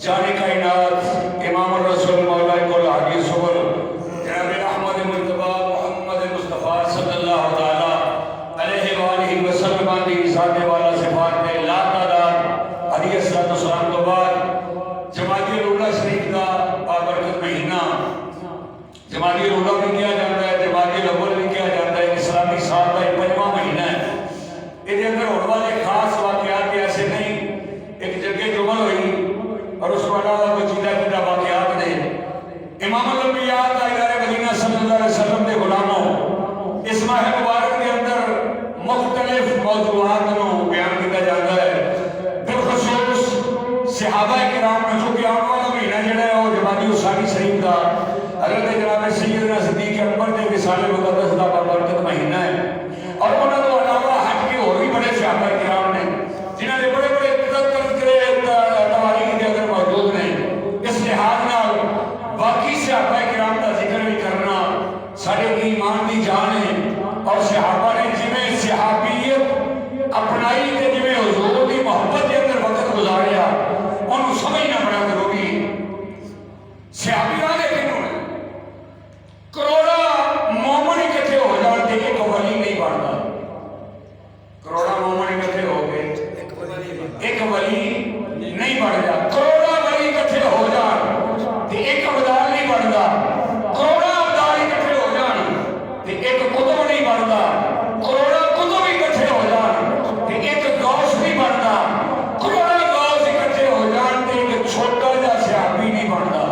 जाने कायनात इमाम रसूल मौला कुल आगे सुबुल जनाब अहमद मुस्तफा मोहम्मद मुस्तफा सल्लल्लाहु ताला अलैहि वसल्लम की ज़ात वाला सिफात में ला तादाद अलैहि सलाम तो बाद जमाती रूला शरीफ का बाबरकत महीना जमाती रूला भी किया जाता है, जमाती अव्वल भी किया जाता है। इस्लामी साल का 5वां महीना है। इसके अंदर होने वाले खास वाकयात ऐसे नहीं, एक जगह जुमल हुई और उसके अलावा कुछ चीज़ा वाकयात ने इमाम अल-अंबिया ताजदार मदीना सल्लल्लाहु अलैहि वसल्लम के गुलामों इस माह मुबारक के अंदर मुख्तलिफ मौज़ूआत को बयान किया जाता है। बिलखुसूस सहाबा किराम में चूंकि आने वाला महीना जो है वो जमाती उसानी शरीफ का हज़रत जनाब सैयदना सिद्दीक़ अकबर के विसाल मुक़द्दस का बाबरकत महीना है और उन्होंने तो अलावा हज के और भी बड़े सहाबा किराम ने जिन्होंने बड़े बड़े तवारीख के अंदर मौजूद ने। इस लिहाज नाल बाकी सहाबा किराम का जिक्र भी करना साढ़े ईमान की जान है और सहाबा ने जिवें सहाबियत अपनाई ते जिवें हुजूर की मोहब्बत के अंदर वक्त गुजारिया उन्होंने समझना बड़ा जरूरी है। सहाबियां दे करोड़ा मोमन इकट्ठे हो जाते एक वली नहीं बनता। करोड़ा मोमन इकट्ठे हो गए एक वली नहीं बनता। करोड़ा वली इकट्ठे हो जाए एक अवतार नहीं बनता। करोड़ा अवतार इकट्ठे हो जाए एक कुतुब नहीं बनता। करोड़ा कुतुब इकट्ठे हो जाए एक गौस नहीं बनता। करोड़ा गौस इकट्ठे हो जाए एक छोटा सा सहाबी नहीं बनता।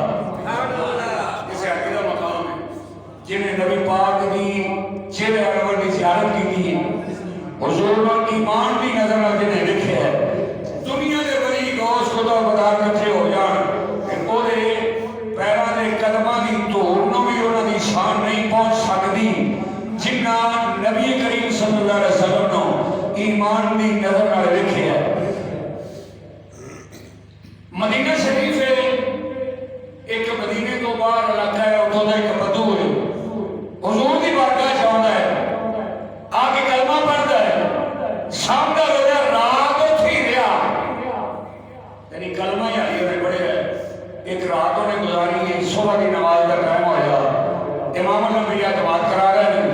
जिन्हें नबी पाक की चेहरे अनवर की ज़ियारत की थी हुजूर ईमान की नजर में जिन्हें लिखे है दुनिया के बड़ी गौस को तो बता कट्ठे हो जान ओदे पैरों के कदमां की धूल नूं भी उन्होंने शान नहीं पहुंच सकती जिन्ना नबी करीम सल्लल्लाहु अलैहि वसल्लम ने ईमान की नजर में लिखे है। मदीना शरीफ एक मदीने तो बाहर इलाका है, उधर का एक बदू है हुजूर की बारगाह जाता है आके कलमा पढ़ता है शाम का रोजा रात उठ ही रहा यानी कलमा ही आई उन्हें पढ़े एक रात उन्हें गुजारी है। सुबह की नमाज का टाइम होया इमाम अल-अंबिया जमात करा रहे हैं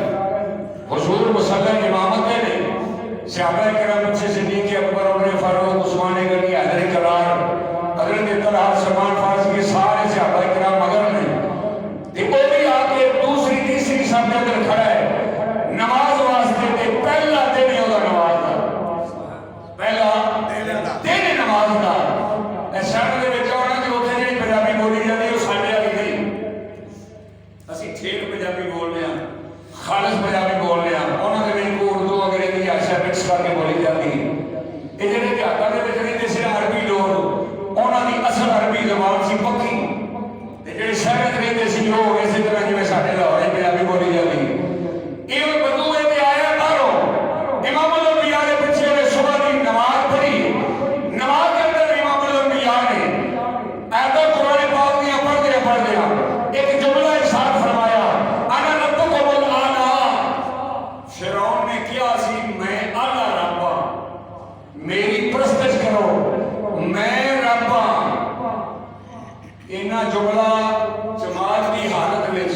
हुजूर मुसल्ला इमामत ने सहाबा किराम से सिद्दीक़ अकबर उमर फारूक उस्मान गनी हज़रत करार हज़रत तलहा सलमान फारसी के सारे सहाबा किराम मगर ने वो भी आके दूसरी तीसरी सब के अंदर खड़ा है नमाज वास्ते ते पहला दिन है ओदा नमाज का पहला दिन है नमाज का। शहर के विच आना कि उत्थे जिहड़ी पंजाबी बोली जाती है साडे वाली नहीं असीं ठेठ पंजाबी बोलते हैं खालिस पंजाबी बोलते हैं उन्होंने दे विच उर्दू अंग्रेजी भाषा मिक्स करके बोली जाती है। ये जिहड़े देहातां दे विच रहिंदे सी अरबी लोग उन्हां दी असल अरबी ज़बान सी पक्की ते जिहड़े शहर च रहिंदे सी वो इस तरह जिवें साडे लाहौर पंजाबी बोली जाती है। ये बंदू इहते आया बाहरों इमाम अल-अंबिया के पीछे उन्हें सुबह की नमाज पढ़ी। नमाज के अंदर इमाम अल-अंबिया ने आयत कुरान पाक दी पढ़दे एक जुमला इरशाद फरमाया अना रब्बुकुमुल आला। फिरौन ने किया सी मैं आला रब हां मेरी परस्तश करो मैं रब हां। इन्ना जुमला जमात की हालत में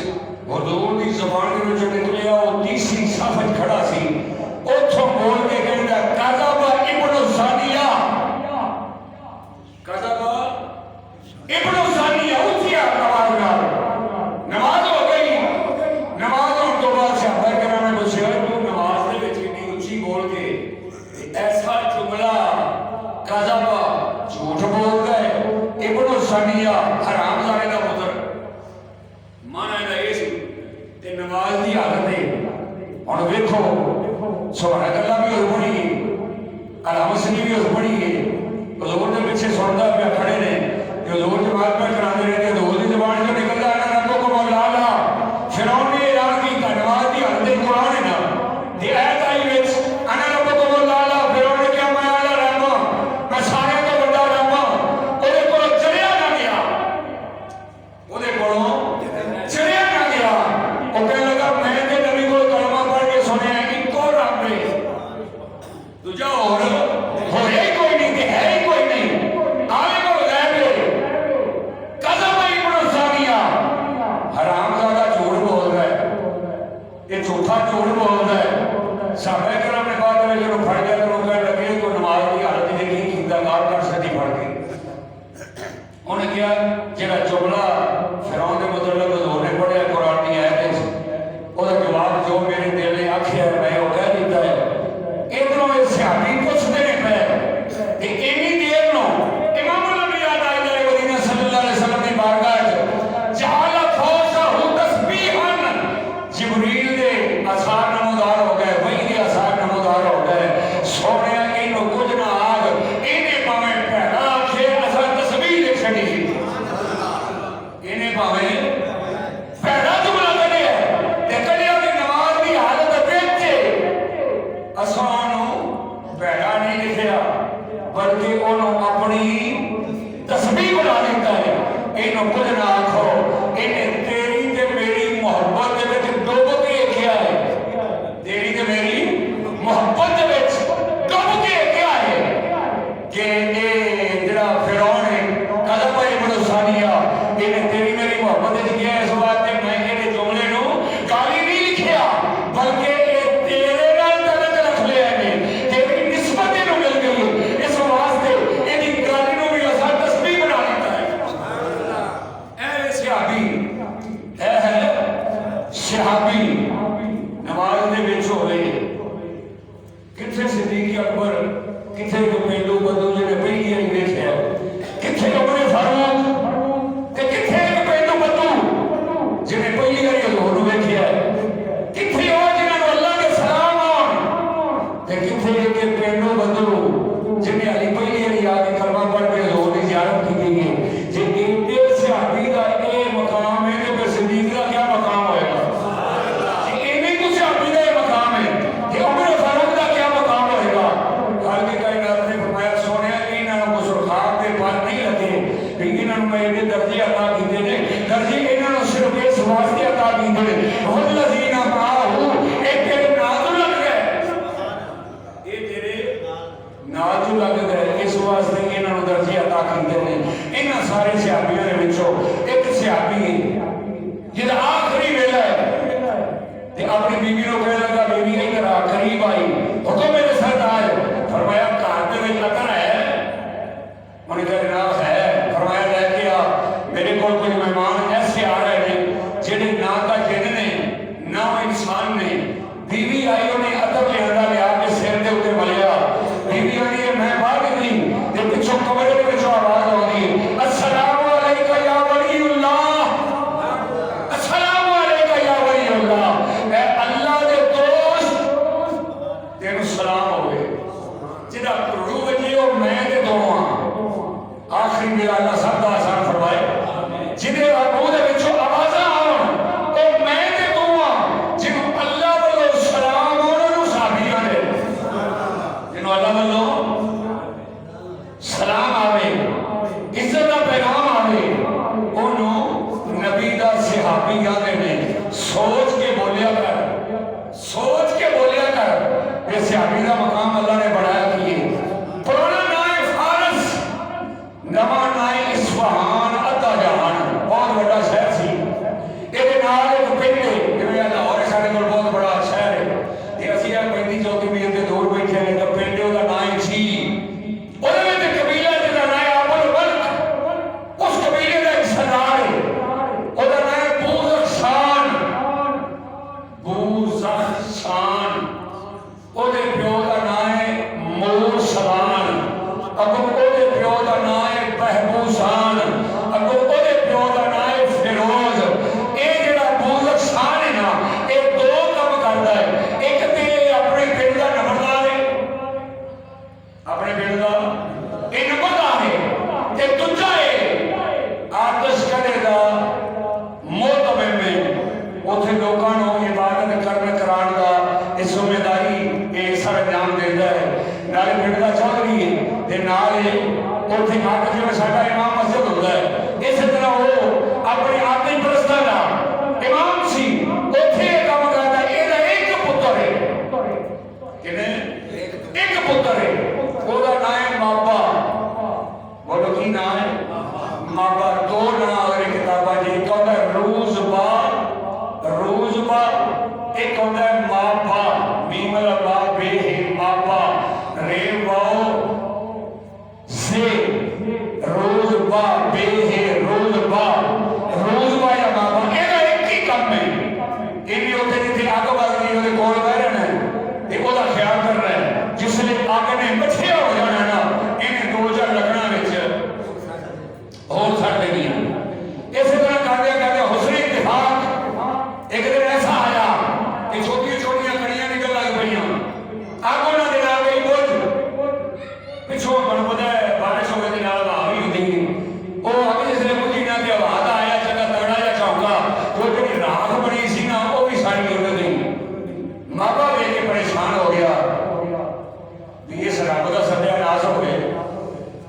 हुजूर की ज़बान में जो निकलिया वो तीसरी साफ खड़ा सी उथों बोल के कहता कज़बा इब्नु ज़ानिया कज़बा इब्नु ज़ानिया उठिया नमाज हो गई। नमाज होने तो बाद सहाबा किराम ने पूछा तू नमाज के विच इतनी ऊंची बोल के ऐसा जुमला कज़बा झूठ बोलता है इब्नु ज़ानिया हरामजादे का पुत्र माना ये ते नमाज की हालत है हुण वेखो सुभान अल्लाह भी हो पड़ी अलहमसनी भी हो पड़ी है हुजूर के पीछे सुनता पे खड़े ने हुजूर जमात में कराते रहते हुजूर की ज़बान से निकलता है रब्बुकुमुल आला। फिरौन ने ऐलान किया नमाज की हालत कुरान है ना ते आयत आई विच अना रब्बुकुमुल आला। फिरौन ने कहा मैं आला रब हां मैं सारे तो बड़ा रब हां। ओदे कोलों चढ़िया ना गया ओदे कोलों चढ़िया ना गया वो कहने लगा मैं ते नबी को कलमा पढ़ के सुनिया इको रब है दूजा और होया ही कोई नहीं है ही कोई नहीं आले को गैब है झूठ बोलता है। साहबे करम ने बाद में जो फड़ गया तो लोग लगे तो नमाज की हालत में की कीता गाल कर सकी फड़ के उन्हें क्या जेड़ा जुमला फिरौन के मुतल्लिक हुजूर ने पढ़िया कुरान की आयत उसका जवाब जो मेरे दिल ने आखिया मैं वो कह दिता है। इधरों ये सहाबी पुछते ने पे कि इन्नी देर नो इमामुल अंबिया ताजदार मदीना सल्लल्लाहु अलैहि वसल्लम की बारगाह च जअल फौसहु तस्बीहन जिब्रील दे आसार नमूदार हो गए वही के आसार नमूदार हो गए सोने इन्हों कुछ ना आग इन्हें भावें भैड़ा आखे असा तस्बीह लिख छड़ी इन्हें भावें भैड़ा जुमला कढ़िया ते कढ़िया की नमाज की हालत विच असां भैड़ा नहीं लिखिया बल्कि उन्होंने अपनी तस्बीह बना लेता है। इन्हों कुछ ना आखो इन्हें तेरी ते मेरी मोहब्बत के विच डुब के क्या है तेरी ते मेरी मोहब्बत के विच डुब के क्या है कि ये जरा फिरौन है कदा भाई बड़ो सानिया इन्हें तेरी मेरी मोहब्बत विच क्या इस बात ते मैं ये जुमले नु गाली नहीं लिखिया बल्कि ये तेरे नाल तलक रख लिया ने तेरी निस्बत इन्हों मिल गई इस वास्ते इहदी गाली नु भी असा तस्बीह बना लेता है। ऐ सहाबी ऐ है सहाबी नमाज दे विच होवे किथे सिद्दीक अकबर किथे को पेंडू बंदू जेने पहली वारी देखिया किथे उमर फारूक ते किथे एक पेंडू बंदू जेने पहली वारी हुजूर नु देखिया किथे ओ जिन्हां नु अल्लाह के सलाम आउण ते किथे एक पेंडू बंदू जिन्हें अली पहली वारी आके कलमा पढ़ के हुजूर दी ज़ियारत की गई है। जे इनके सहाबी दा ये मकाम है ते फिर सिद्दीक दा क्या मकाम होएगा जे इन्हीं को सहाबी दा ये मकाम है ते उमर फारूक दा क्या मकाम होएगा। हर के कायनात ने फरमाया सोनिया इन्हां को सुरखाब के पर नहीं लगे कि इन्हां नु मैं इहदे दर्जे अता कीते ने दर्जे इन्हां नु सिर्फ इस वास्ते अता कीते ने वल्लज़ीना माहू ए तेरे नाज़ लग गए ये तेरे नाज़ लग गए इस वास्ते इन्हां नु दर्जे अता कीते ने। इन्हां सारे सहाबियों दे विचों एक सहाबी जिहदा आखिरी वेला है ते अपनी बीवी नु कहने लगा बीवी इधर आ करीब आई हुक्म मेरे सरदार फरमाया घर दे विच अतर है उन्हें कहा जनाब है फरमाया लेके आ मेरे को कुछ मेहमान ऐसे आ रहे हैं जिन्हें ना का जिन ने ना इंसान ने बीवी आई उन्हें अतर लिया के सिर के उत्ते मलिया बीवी आई मैं बाहर निकली ते पिछों कमरे के विचों आवाज आउंदी अस्सलामु अलैका या वलीउल्लाह अस्सलामु अलैका या वलीउल्लाह ए अल्लाह दे दोस्त तेनु सलाम होवे जिदा रूह वजी ओ मैं ते दोवां आखिरी मेरा अल्लाह सब दा आसान फरमाए जिदे रूह दे विचों आवाज़ां आउण ओ मैं ते दोवां जिनु अल्लाह वल्लों सलाम आउण नु सहाबीयां ने जिनु अल्लाह वल्लों सलाम आवे इज्जत दा पैगाम आवे ओनू नबी दा सहाबी कहंदे ने सोच के बोलिया कर ये सहाबी दा मकाम अल्लाह ने बढ़ाया कि पुराना नाए फारस नवा नाए इस्फहान अद्धा जहान बहुत बड़ा शहर सी ये नाल एक पिंड जिवें लाहौर साडे कोल बहुत बड़ा शहर है ते असीं 35-34 मील दे दूर बैठे हैं तो पिंड दा नाम सी ਉਹਦੇ ਵਿੱਚ ਕਬੀਲਾ ਜਿਹਦਾ ਨਾਮ ਅਬੁਲ ਬਲਕ ਉਸ ਕਬੀਲੇ ਦਾ ਇੱਕ ਸਰਦਾਰ ਹੈ ਉਹਦਾ ਨਾਮ ਬੂਜ਼ਖਸ਼ਾਨ ਉਹਦੇ ਪਿਓ ਦਾ ਨਾਮ ਹੈ ਮੂਰਸ਼ਦਾਨ ਅੱਗੋਂ ਉਹਦੇ ਪਿਓ ਦਾ ਨਾਮ ਹੈ ਬਹਿਬੂਸਾਨ ਅੱਗੋਂ ਉਹਦੇ ਪਿਓ ਦਾ ਨਾਮ ਹੈ ਫਿਰੋਜ਼ ਇਹ ਜਿਹੜਾ ਬੂਜ਼ਖਸ਼ਾਨ ਹੈ ਨਾ ਇਹ ਦੋ ਕੰਮ ਕਰਦਾ ਹੈ ਇੱਕ ਤੇ ਆਪਣੇ ਪਿੰਡ ਦਾ ਨੰਬਰਦਾਰ ਹੈ अपने पिंड का एक नंबरदार है ते दूजा है आतिश कदे दा मोहतमिम में उथे लोकां नूं इबादत करन कराण दा ये जिम्मेदारी ये सरंजाम देंदा है नाले पिंड दा चौधरी है ते नाले उथे आके जिवें साडा इमाम मस्जिद हुंदा है इस तरह वो अपने आदमी परस्तां दा इमाम सी उथे काम करदा एदा एक पुत्र है किने एक पुत्र है ਉਹਦਾ ਨਾਮ ਹੈ ਮਾਬਾ ਬੋਲੋ ਕੀ ਨਾਮ ਹੈ ਮਾਬਾ ਦੋ ਨਾਮ ਅਗਰ ਕਿਤਾਬਾਂ ਜੀ ਕਹਿੰਦਾ ਰੂਜ਼ਬਾ एक होता है मापा, मीमल बा बे है मापा, रे वाओ से रोज बा बे है रोज बा या मापा, ਇਹਦਾ ਇੱਕ ਹੀ ਕੰਮ ਹੈ। ਇਹ ਵੀ ਉੱਥੇ ਜਿੱਥੇ ਅੱਗ ਵੱਜਦੀ ਉਹਦੇ ਕੋਲ ਬਹਿ ਰਹਿਣਾ ਤੇ ਉਹਦਾ ਖਿਆਲ ਕਰਨਾ ਹੈ। ਜਿਸ ਵੇਲੇ ਅੱਗ ਨੇ ਮੱਠਿਆ ਹੋ ਜਾਣਾ ਨਾ, ਇਹਨੇ ਦੋ ਚਾਰ ਲੱਗਣਾ ਵਿੱਚ ਹੋਰ ਛੱਡ ਦੇਣੀ। ਇਸੇ ਤਰ੍ਹਾਂ ਕਰਦੇ ਹੁਸਨ ਇਤਿਫਾਕ ਇੱਕ ਦਿਨ ऐसा आया कि छोटी छोटियां कड़ियां निकल लग पई, अग उन्होंने ला गई बुझ। पिछों तुहानूं पता है बारिश होने के नाल हवा भी होंदी है, वो अग जिसले बुझी ना ते हवा दा आया चंगा तगड़ा जिहा झोंका, वो जिहड़ी राख बनी सी ना वो भी सारी उड़ गई। मापा वेख के परेशान हो गया भी इस रब का सत्यानाश होवे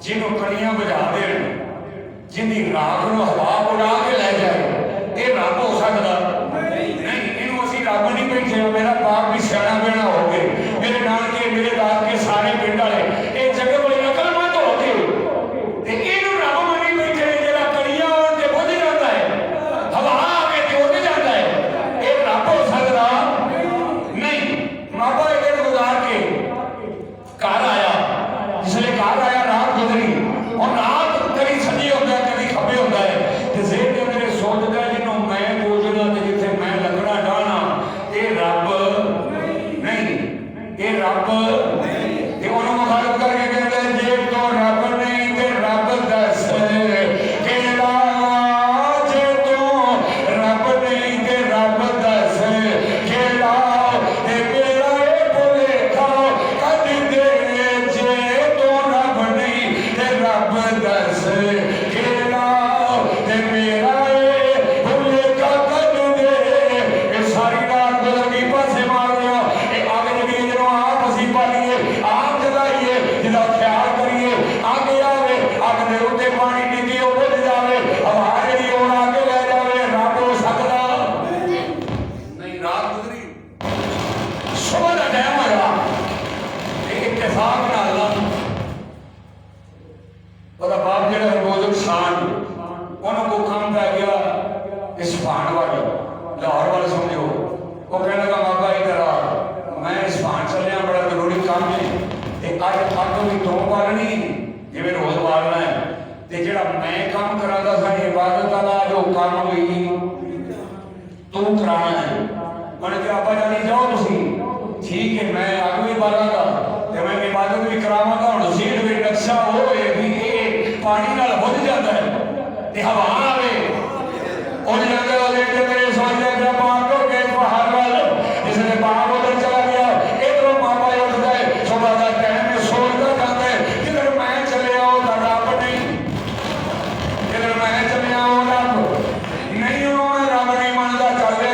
जिन्हों कड़ियां बुझा देण, जिंदी राख नूं हवा उड़ा के लै जाए, ये रब हो सकदा रब नहीं बैठे। मेरा बाप भी सियाणा बेड़ा हो गए, मेरे नानके मेरे दादके सारे पिंड वाले ये जगह बड़ी अकलमंद हो गए। इनू रब मनी बैठे जरा कड़ियां ते बुझ जाता है, हवा आके ते उड़ जाता है, ये रब हो सकदा नहीं। मापा एक दिन गुजार के घर आया, जिसले घर आया रात गुजरी और रात कभी सजी होता है कभी खब्बे होता है, ते ज़हन दे अंदर सोचदा है जिन्हों मैं पूजना ते जिथे मैं लगना डाहना ये रब नहीं, ये रब ते उन्होंने मुखालफ करके कहते हैं जे तो रब नहीं ते रब दस केड़ा, जे तो रब नहीं ते रब दस केड़ा, ते मेरा ये भुलेखा कद दे, जे तो रब नहीं ते रब दस केड़ा, ते मेरा ये भुलेखा कद दे। ये सारी रात गुजर गई, पासे मार दिया, ये आग जगी जो आप असी पालिए आग जगाइए, जिसका ख्याल करिए आगे आवे, अग के उत्ते पानी डिगे वो बुझ जाए, हवा जी और आगे लै जाए, रब हो सकता नहीं। रात गुजरी, सुबह का टाइम होया, इत्तेफाक नाल ਉਹਦਾ ਬਾਪ ਜਿਹੜਾ ਰੋਜ਼ ਸ਼ਾਨ ਉਹਨੂੰ ਕੋ ਕੰਮ ਪੈ ਗਿਆ इस्फहान वाले लाहौर वाले समझो, वो कहने लगा बाबा इधर आ, मैं इस्फहान चलिया, बड़ा जरूरी काम है, अज अग भी तू बालनी जिवें रोज बालना है, ते जिहड़ा मैं काम करांदा सा इबादत वाला जो काम भी तू कराना है। उन्हें कहा अब्बा जानी जाओ तुसी, ठीक है मैं अग भी बालांगा ते मैं इबादत भी करावांगा। हुण सीट भी नक्शा होए भी ये पानी नाल बुझ जाता है ते हवा आवे और जाकर देखते मेरे सोचते क्या बाप को गए बाहर वाले, इसने बाप उधर चला गया, इधर पापा उठता है, सुबह का टाइम में सोचता जाता है जिधर मैं चले आओ रब नहीं, जिधर मैं चले आओ रब नहीं, उन्होंने रब नहीं मानता। चल रहे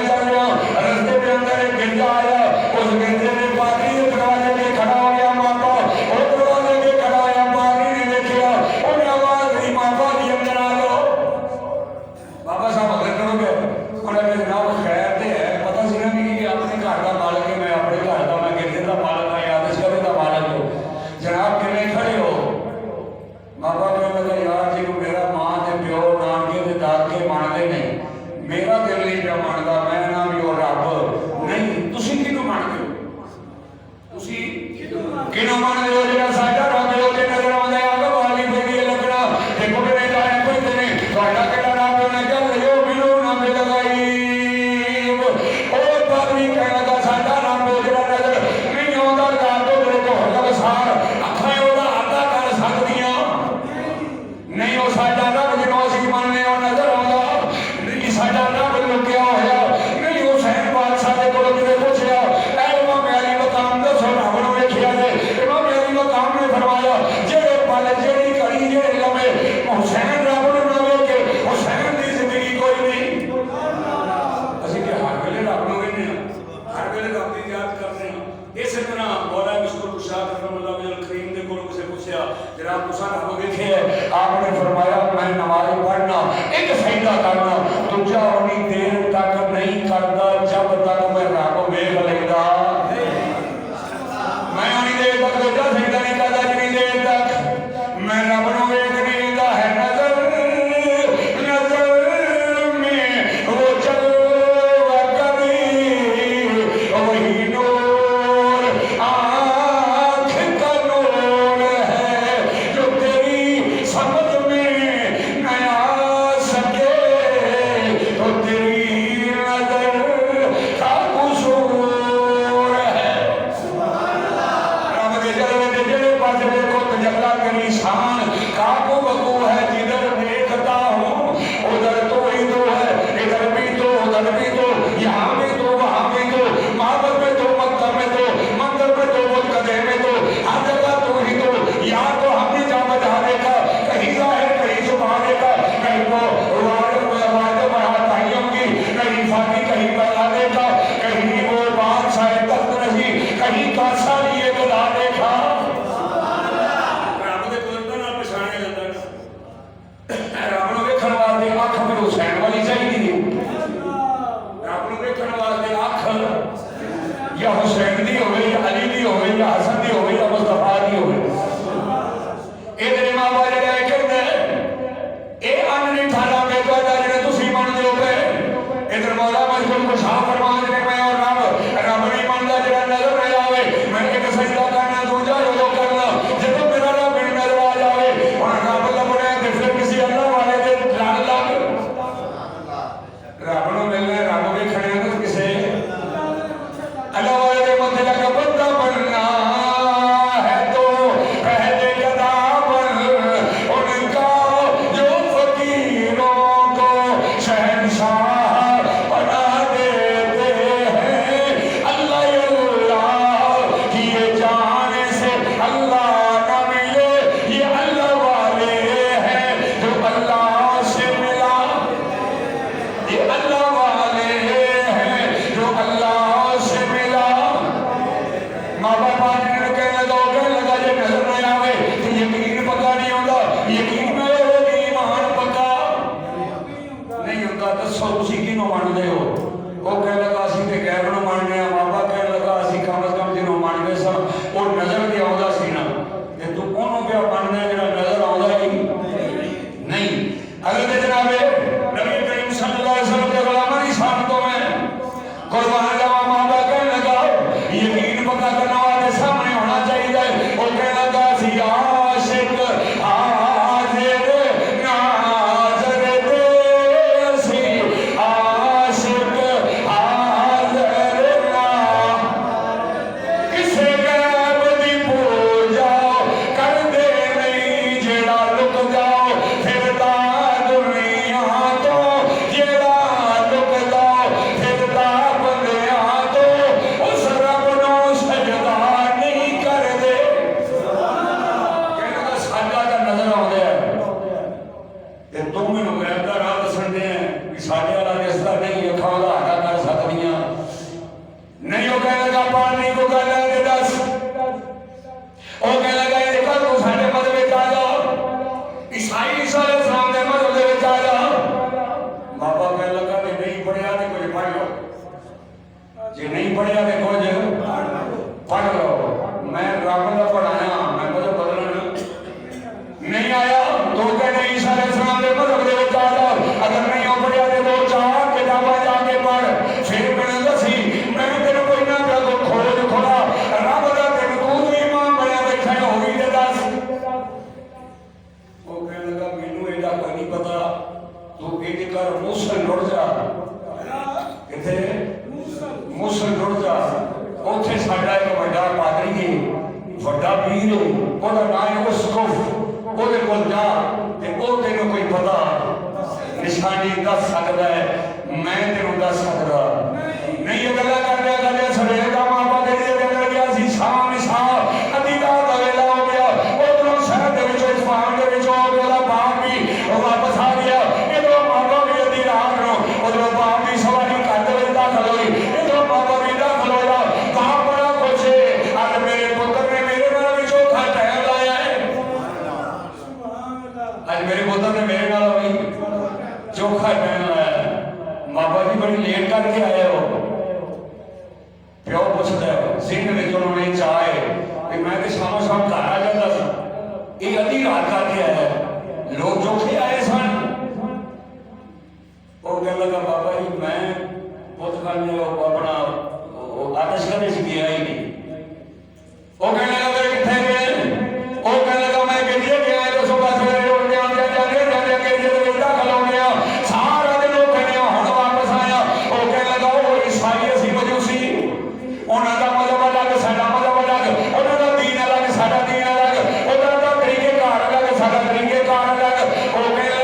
रस्ते के अंदर एक गिरजा आया, उस गिरजे ने पादरी दरवाजे पे खड़ा हो गया, मापा और दरवाजे पे खड़ा होया, पादरी ने देखा, उन्हें आवाज दी मापा जी अंदर आ जाओ। बाबा साहब अगर करोगे उन्हें रब नूं वेखण वास्ते अख फिर हुसैन वाली चाहिए। रब नूं वेखण वास्ते अख या हुसैन दी होवे या अली दी होवे या हसन दी होवे या मुस्तफा दी होवे। ये तेरे मां बाप जिहड़ा कहंदा ये अन्न नहीं खाना मैं तुहाडा जिहड़ा तुसीं मनदे हो पे। इधर मौला मजबूर को शाह फरमान दे मैं और रब नहीं मनदा जिहड़ा नजर नहीं आवे मैं एक सजदा करना दूजा रोज़ो करना जदों मेरा रब नजर आ जावे हुण रब लभना ते फिर किसी अल्लाह वाले दे लग रब नूं मिलना रब वेखणे तो किसे अल्लाह वाले दे मथे लग बंदा बनना है तो पहले कदा बन उनका जो फकीरों को शहंशाह साडा दीन अलग, उन्हां दा तरीके कार अलग, साडा तरीके कार अलग। वो कहने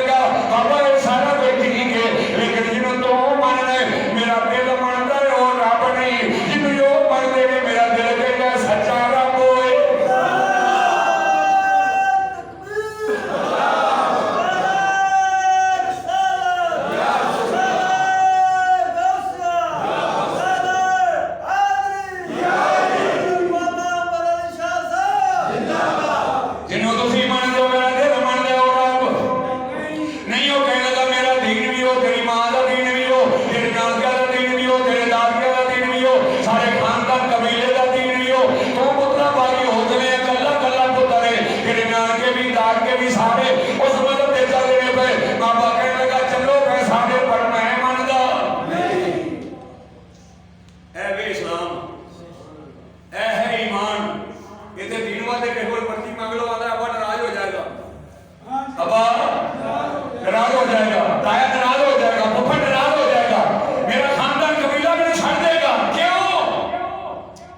नाराज हो जाएगा, ताया नाराज हो जाएगा, फुफड़ नाराज हो जाएगा, मेरा खानदान कबीला मैंने छड़ देगा। क्यों?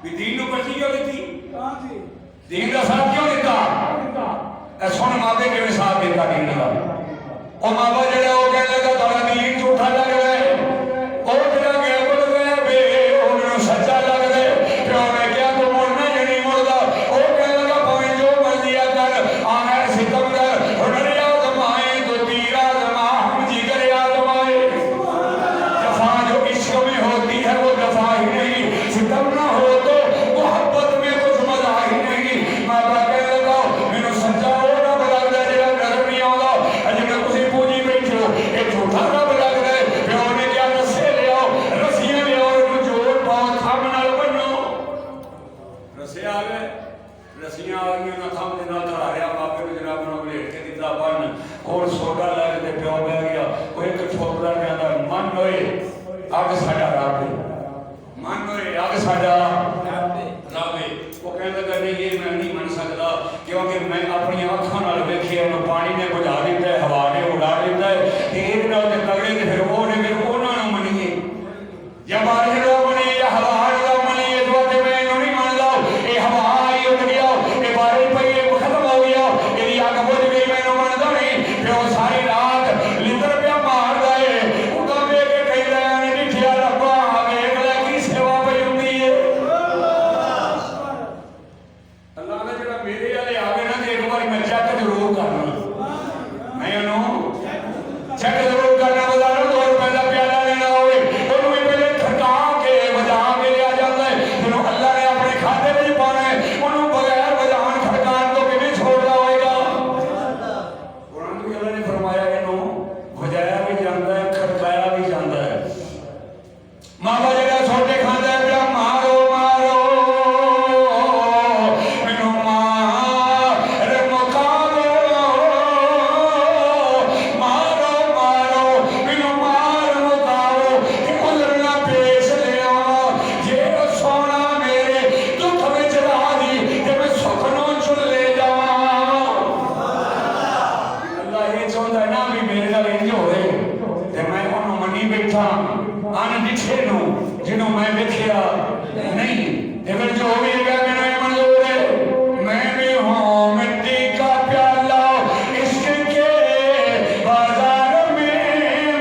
भी दीन को पर्ची क्यों दी? दीन का साथ क्यों दिता? सुन मापे के साथ देता दीन का। और मापा जरा वो कहने लगा थोड़ा दीन झूठा लग रहा है, और जरा गया बोल गया बे उन्होंने सच्चा लग रहा है। फिर उन्हें क्या तो मुड़ना या नहीं मुड़दा? वो कहने लगा भाई जो मर्जी कर आना सितम कर, हुनर आजमाए तो तीर आजमा, हम जिगर आजमाए। जफा जो इश्क में होती है वो जफा ही नहीं, सितम ना हो तो मोहब्बत में कुछ मजा ही नहीं। मापा कहने लगा मैंने सच्चा हो रब लगता है जरा नजर नहीं आता, अजय मैं कुछ पूजी बैठे हो ये झूठा रब लग रहा है। फिर उन्हें क्या रस्से ले आओ, रस्सियां ले आओ, जोड़ पाओ, थम नाल बनो। रस्से आ गए, रस्सियां आ गई ना, थम दे नाल धरा रहा बाबे को जनाब ने लेट के दिता बन, और सोडा लग के प्यो बह गया। वो एक छोकरा कहता मन होए अग साडा रब, मन होए अग साडा रब। वो कहने लगा नहीं ये मैं नहीं मन सकता, क्योंकि मैं अपनी आंखों नाल वेखिया पानी ने बुझा दिता है, हवा ने उड़ा दिता है, तेज नाल ते तगड़े ते फिर वो ने फिर उन्हां नूं मनीए या बारिश दा मनीए या हवा दा मनीए। इस वास्ते मैं इन्हूं नहीं मनदा, ये हवा आई उठ गया, ये बारिश पई ये खत्म हो गया, ये अग बुझ गई, मैं इन्हूं मनदा नहीं। फिर वो सारी रात लिंदर पिया मारदा है, उदा वेख के कहदा है निठिया रब्बा वेख ले की सेवा पई हुंदी है। अल्लाह ने जरा मेरे वाले आवे ना एक बार मैं चेक जरूर करना, मैं उन्होंने चेक जरूर करना। बाजारों 2 रुपए का प्याला लेना होवे उन्होंने भी पहले खड़का के बजा के लिया जाता है, फिर अल्लाह ने अपने खाते में पाना है, उन्होंने बगैर बजान खड़कान तो किਵੇਂ छोड़ना होएगा। कुरान में अल्लाह ने फरमाया इन्हों बजाया भी जाता है, खड़काया भी जाता है। मावा जरा छोटे खांदा है पिया मारो मारो मैनू मार मुकाओ, मारो मारो मैनू मार मुकाओ, उधर ना पेश ले आओ जे सोना मेरे दुख विच राजी ते मैं सुख नूं चुन ले जावां। अल्लाह ये चाहता है ना भी मेरे नाल इंज होए ते मैं उन्होंने मनी बैठा अन दिखे नूं जिन्हों मैं वेखिया नहीं, ते फिर जो भी है मैंने ये मंजूर है। मैं भी हूं मिट्टी का प्याला इश्क के बाजार में,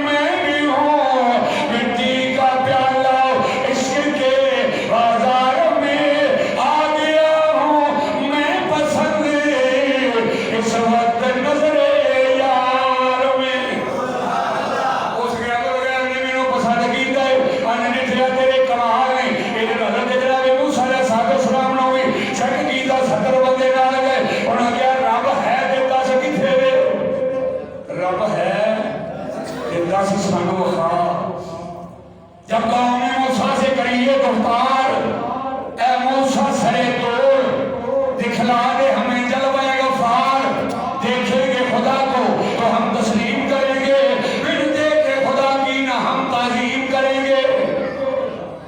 मैं भी हूं मिट्टी का प्याला इश्क के बाजार में, आ गया हूं मैं पसंद इस वक्त नजरे यार में। उस गैर ने मैनू पसंद कीता है, अन निठिया तेरे कमाल ने ये हज़रत जनाब मूसा अलैहिस्सलाम ने भी चेक कीता, 70 बंदे नाल गए, उन्होंने कहा रब है ते दस किथे वे, रब है ते दस सानू विखा। जब कौम ने मूसा से करी ये गुफ्तार, ए मूसा सरे तोड़ दिखला दे हमें जलवा गफ्फार, देखेंगे खुदा को तो हम तस्लीम करेंगे, फिर देखे खुदा की ना हम ताज़ीम करेंगे।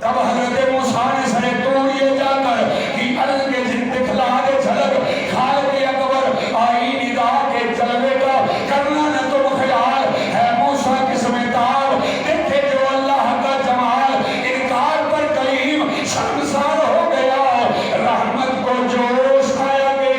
तब हजरत मूसा ने सरे तोड़िए जाकर कि अल्लाह के जिन दिखला दे झलक, खाल के अकबर आई निदा के जलवे का करना न तुम ख्याल है मूसा किस्में ताब, देखे जो अल्लाह का जमाल, इनकार पर कलीम शर्मसार हो गया, रहमत को जोश आया गया।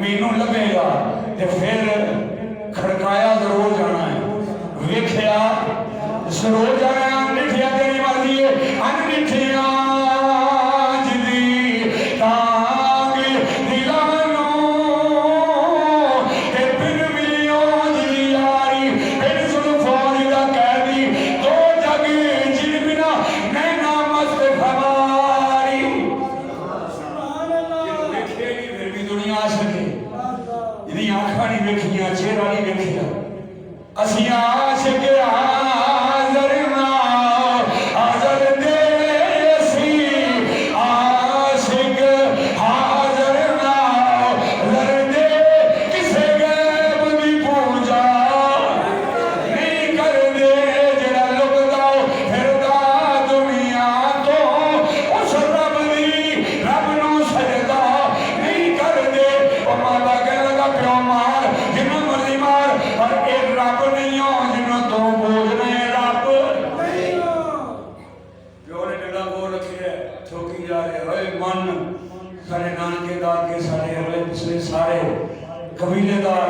मैनू लभेगा तो फिर खड़काया जरूर जाना है, वेख्या जरूर जाना है। अनडिठिया तेरी मर्जी है, अनडिठिया जिदी तांग दिलानो ते बिन मिलियो जिदी यारी बिन सुन फौज दा कैदी दो जग जिन बिना नैना मस्त फवारी। वेखे नहीं फिर भी दुनिया आ सके, जिदी आंखां नहीं वेखियां, चेहरा नहीं वेखिया, असी आशिक हाज़र ना हाज़र दे सी, आशिक हाज़र ना हाज़र दे, किसे गैब दी पूजा नहीं कर दे, जड़ा लुकदा फिरदा दुनिया तो उस रब दी रब नू सजदा नहीं कर दे। ओ माला कह लगा प्यो मार जिन्हों मर्जी मार, पर एक रब नहीं हो जिन्हों तो बोझने रब नहीं हो। प्यो ने डेढ़ा बोल रखे है, ठोकी जा रहे होए मन सारे नानकेदार के सारे अगले पिछले सारे कबीलेदार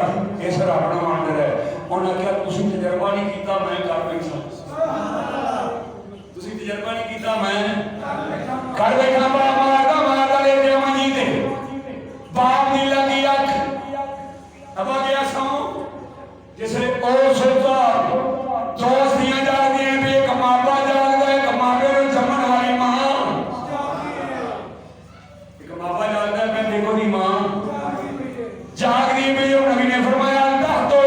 इस रब नूं मंन रहे। उन्हें क्या तुसीं तजर्बा नहीं कीता, मैं कर बैठा, तुसीं तजर्बा नहीं कीता, मैं कर बैठा। बाप मारदा ले गया मंजी ते, बाप दी लगी अख अब आ गया सौ, जिसले ओ सोचा दोस्त दियां जागदियां भी एक मापा जागदा है, एक मापे नूं जम्मण वाली मां, एक मापा जागदा है, मैं देखो दी मां जागदी भी। जो नबी ने फरमाया अल्लाह तो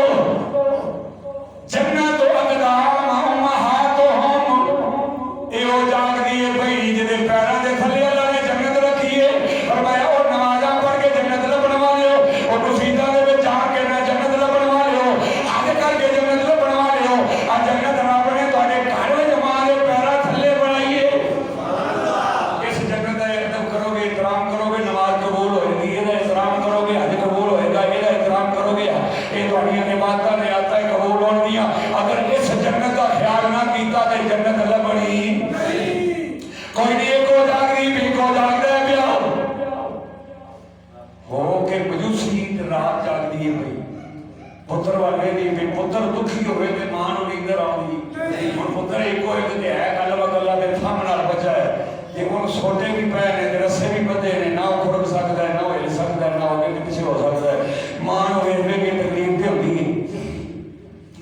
जन्नत अक़दाम उम्महातुहुम, ए ओ जागदी है भाई जिहदे पैरां दे थल्ले अल्लाह ने जन्नत रखी है। फरमाया ओ नमाज़ां पढ़ के जन्नत लभण वाले हो, ओ मसीतां दे विच जाके ना जन्नत लभण वाले हो, हज करके जन्नत लभण वाले हो। आ जन्नत रब ने तुहाडे घर विच मां दे पैरां थल्ले बनाई है। इस जन्नत दा अदब करोगे, इकराम करोगे, नमाज कबूल होएगी, इहदा एहतराम करोगे, हज कबूल होएगा, इहदा एहतराम करोगे, ये तुहाडीआं इबादतां नियातां कबूल होणगीआं। अगर इस जन्नत का ख्याल ना कीता तो जन्नत लभणी नहीं। कोई नहीं, एक हो जागदी भी को जागदा है पिया हो के मजूसी रात जागदी है भाई, पुत्र वाले दी भी पुत्र दुखी होवे ते मां नूं नींदर आउंदी। हुण पुत्र इको एक ते है गल वगल्ला ते थंम नाल बचा है, जे हुण सोटे भी पए ने ते रस्से भी बंधे ने, ना खुरक सकदा है, ना हिल सकदा है, ना अगे पिछे हो सकदा है। मां नूं वेख वेख के तकलीफ ते हुंदी है।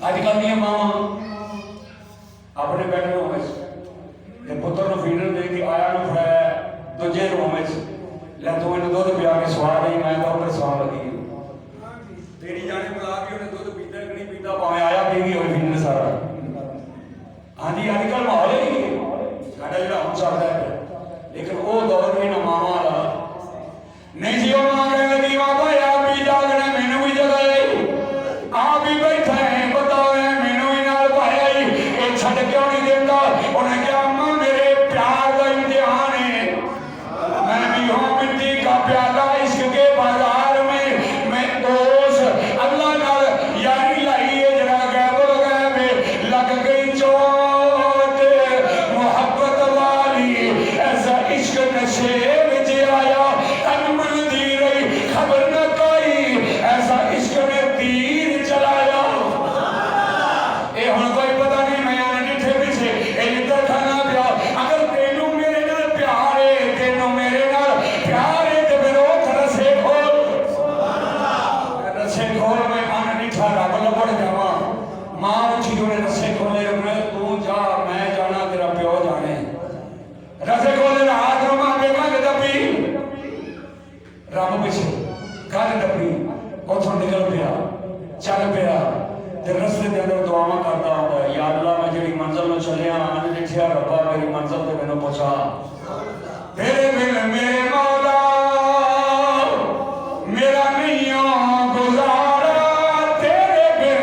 अजकल दी मावां अपने बेडरूम में पुत्र को फीडर दे के आया नूं फड़ाया दूजे रूम में, लै तू इन्हूं दुध पिया के सवा नहीं, मैं तो उपर सौन लगी तेरी जाने बुला के उन्हें दुध पीता कि नहीं पीता, भावें आया पीगी होई फीडर सारा। हाँ जी अजकल माहौल ही साडा जिहड़ा हुण चलदा है, लेकिन वो दौर भी ना मावां वाला नहीं जी। वो मां कहने लगी बाबा आप भी जागना, मैनू भी जगाया, आप भी बैठा है, बताओ मैनू भी नाल पाया ही, ये छड्ड क्यों नहीं देता। उन्हें कहा अम्मा मेरे प्यार का इम्तिहान है, मैं भी हूँ मिट्टी का प्याला, इश्क के बाजार में मैं उस अल्लाह नाल यारी लाई है जरा गैबो गैब लग गई चोट मोहब्बत वाली, ऐसा इश्क नशे विच आया तन मन दी रही खबर न कोई, ऐसा इश्क ने तीर चलाया। ये हुण कोई पता नहीं मैं डिठे पीछे इधर खाना पिया। अगर तेनू मेरे नाल प्यार है, तेनू मेरे नाल प्यार है तो फिर वो रस्से खोल, रस्से खोल, मैं अनडिठा रब लभण जावा। मां उठी उन्हें रस्से खोले, मैं तू जा मैं जाना तेरा प्यो जाने, रस्से खोले हाथ रो मां देखा के दबी रब पिछे गल दबी, उथों निकल पिया चल पिया ते रस्ते के अंदर दुआवां करता होंदा है, या अल्लाह मैं जिहड़ी मंजिल नूं चलिया अनडिठिया रब्बा मेरी मंजिल ते मैनूं पहुंचा, तेरे बिन मेरे मौला मेरा नहीं गुजारा, तेरे बिन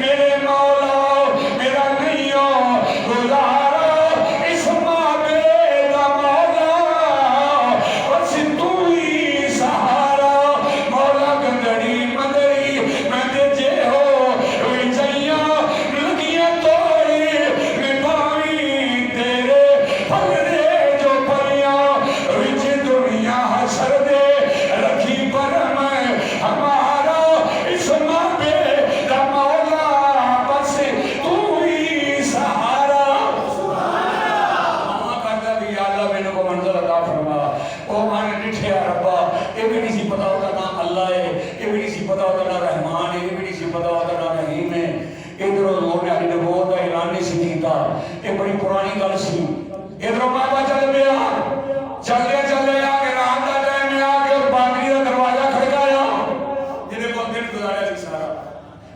मेरे मौला मेरा नहीं गुजारा, इस माबे दा मौला बस तू ही सहारा। मौला गंदड़ी मंदड़ी मैं ते जे हो विचैया लगियां तोड़ी निभावी तेरे फगड़े जो परियां विच ये भी नहीं सी पता होता ना रहमान है, ये भी नहीं सी पता होता ना रहीम है। इधरों हजूर ने अपनी नबूवत का ऐलान नहीं सी कीता, ये बड़ी पुरानी गल सी। इधरों बाबा चल पिया, चलदे चलदे आके रात का टाइम आके उस बागरी का दरवाजा खड़काया, जिन्हें को दिन गुजारा सी सारा,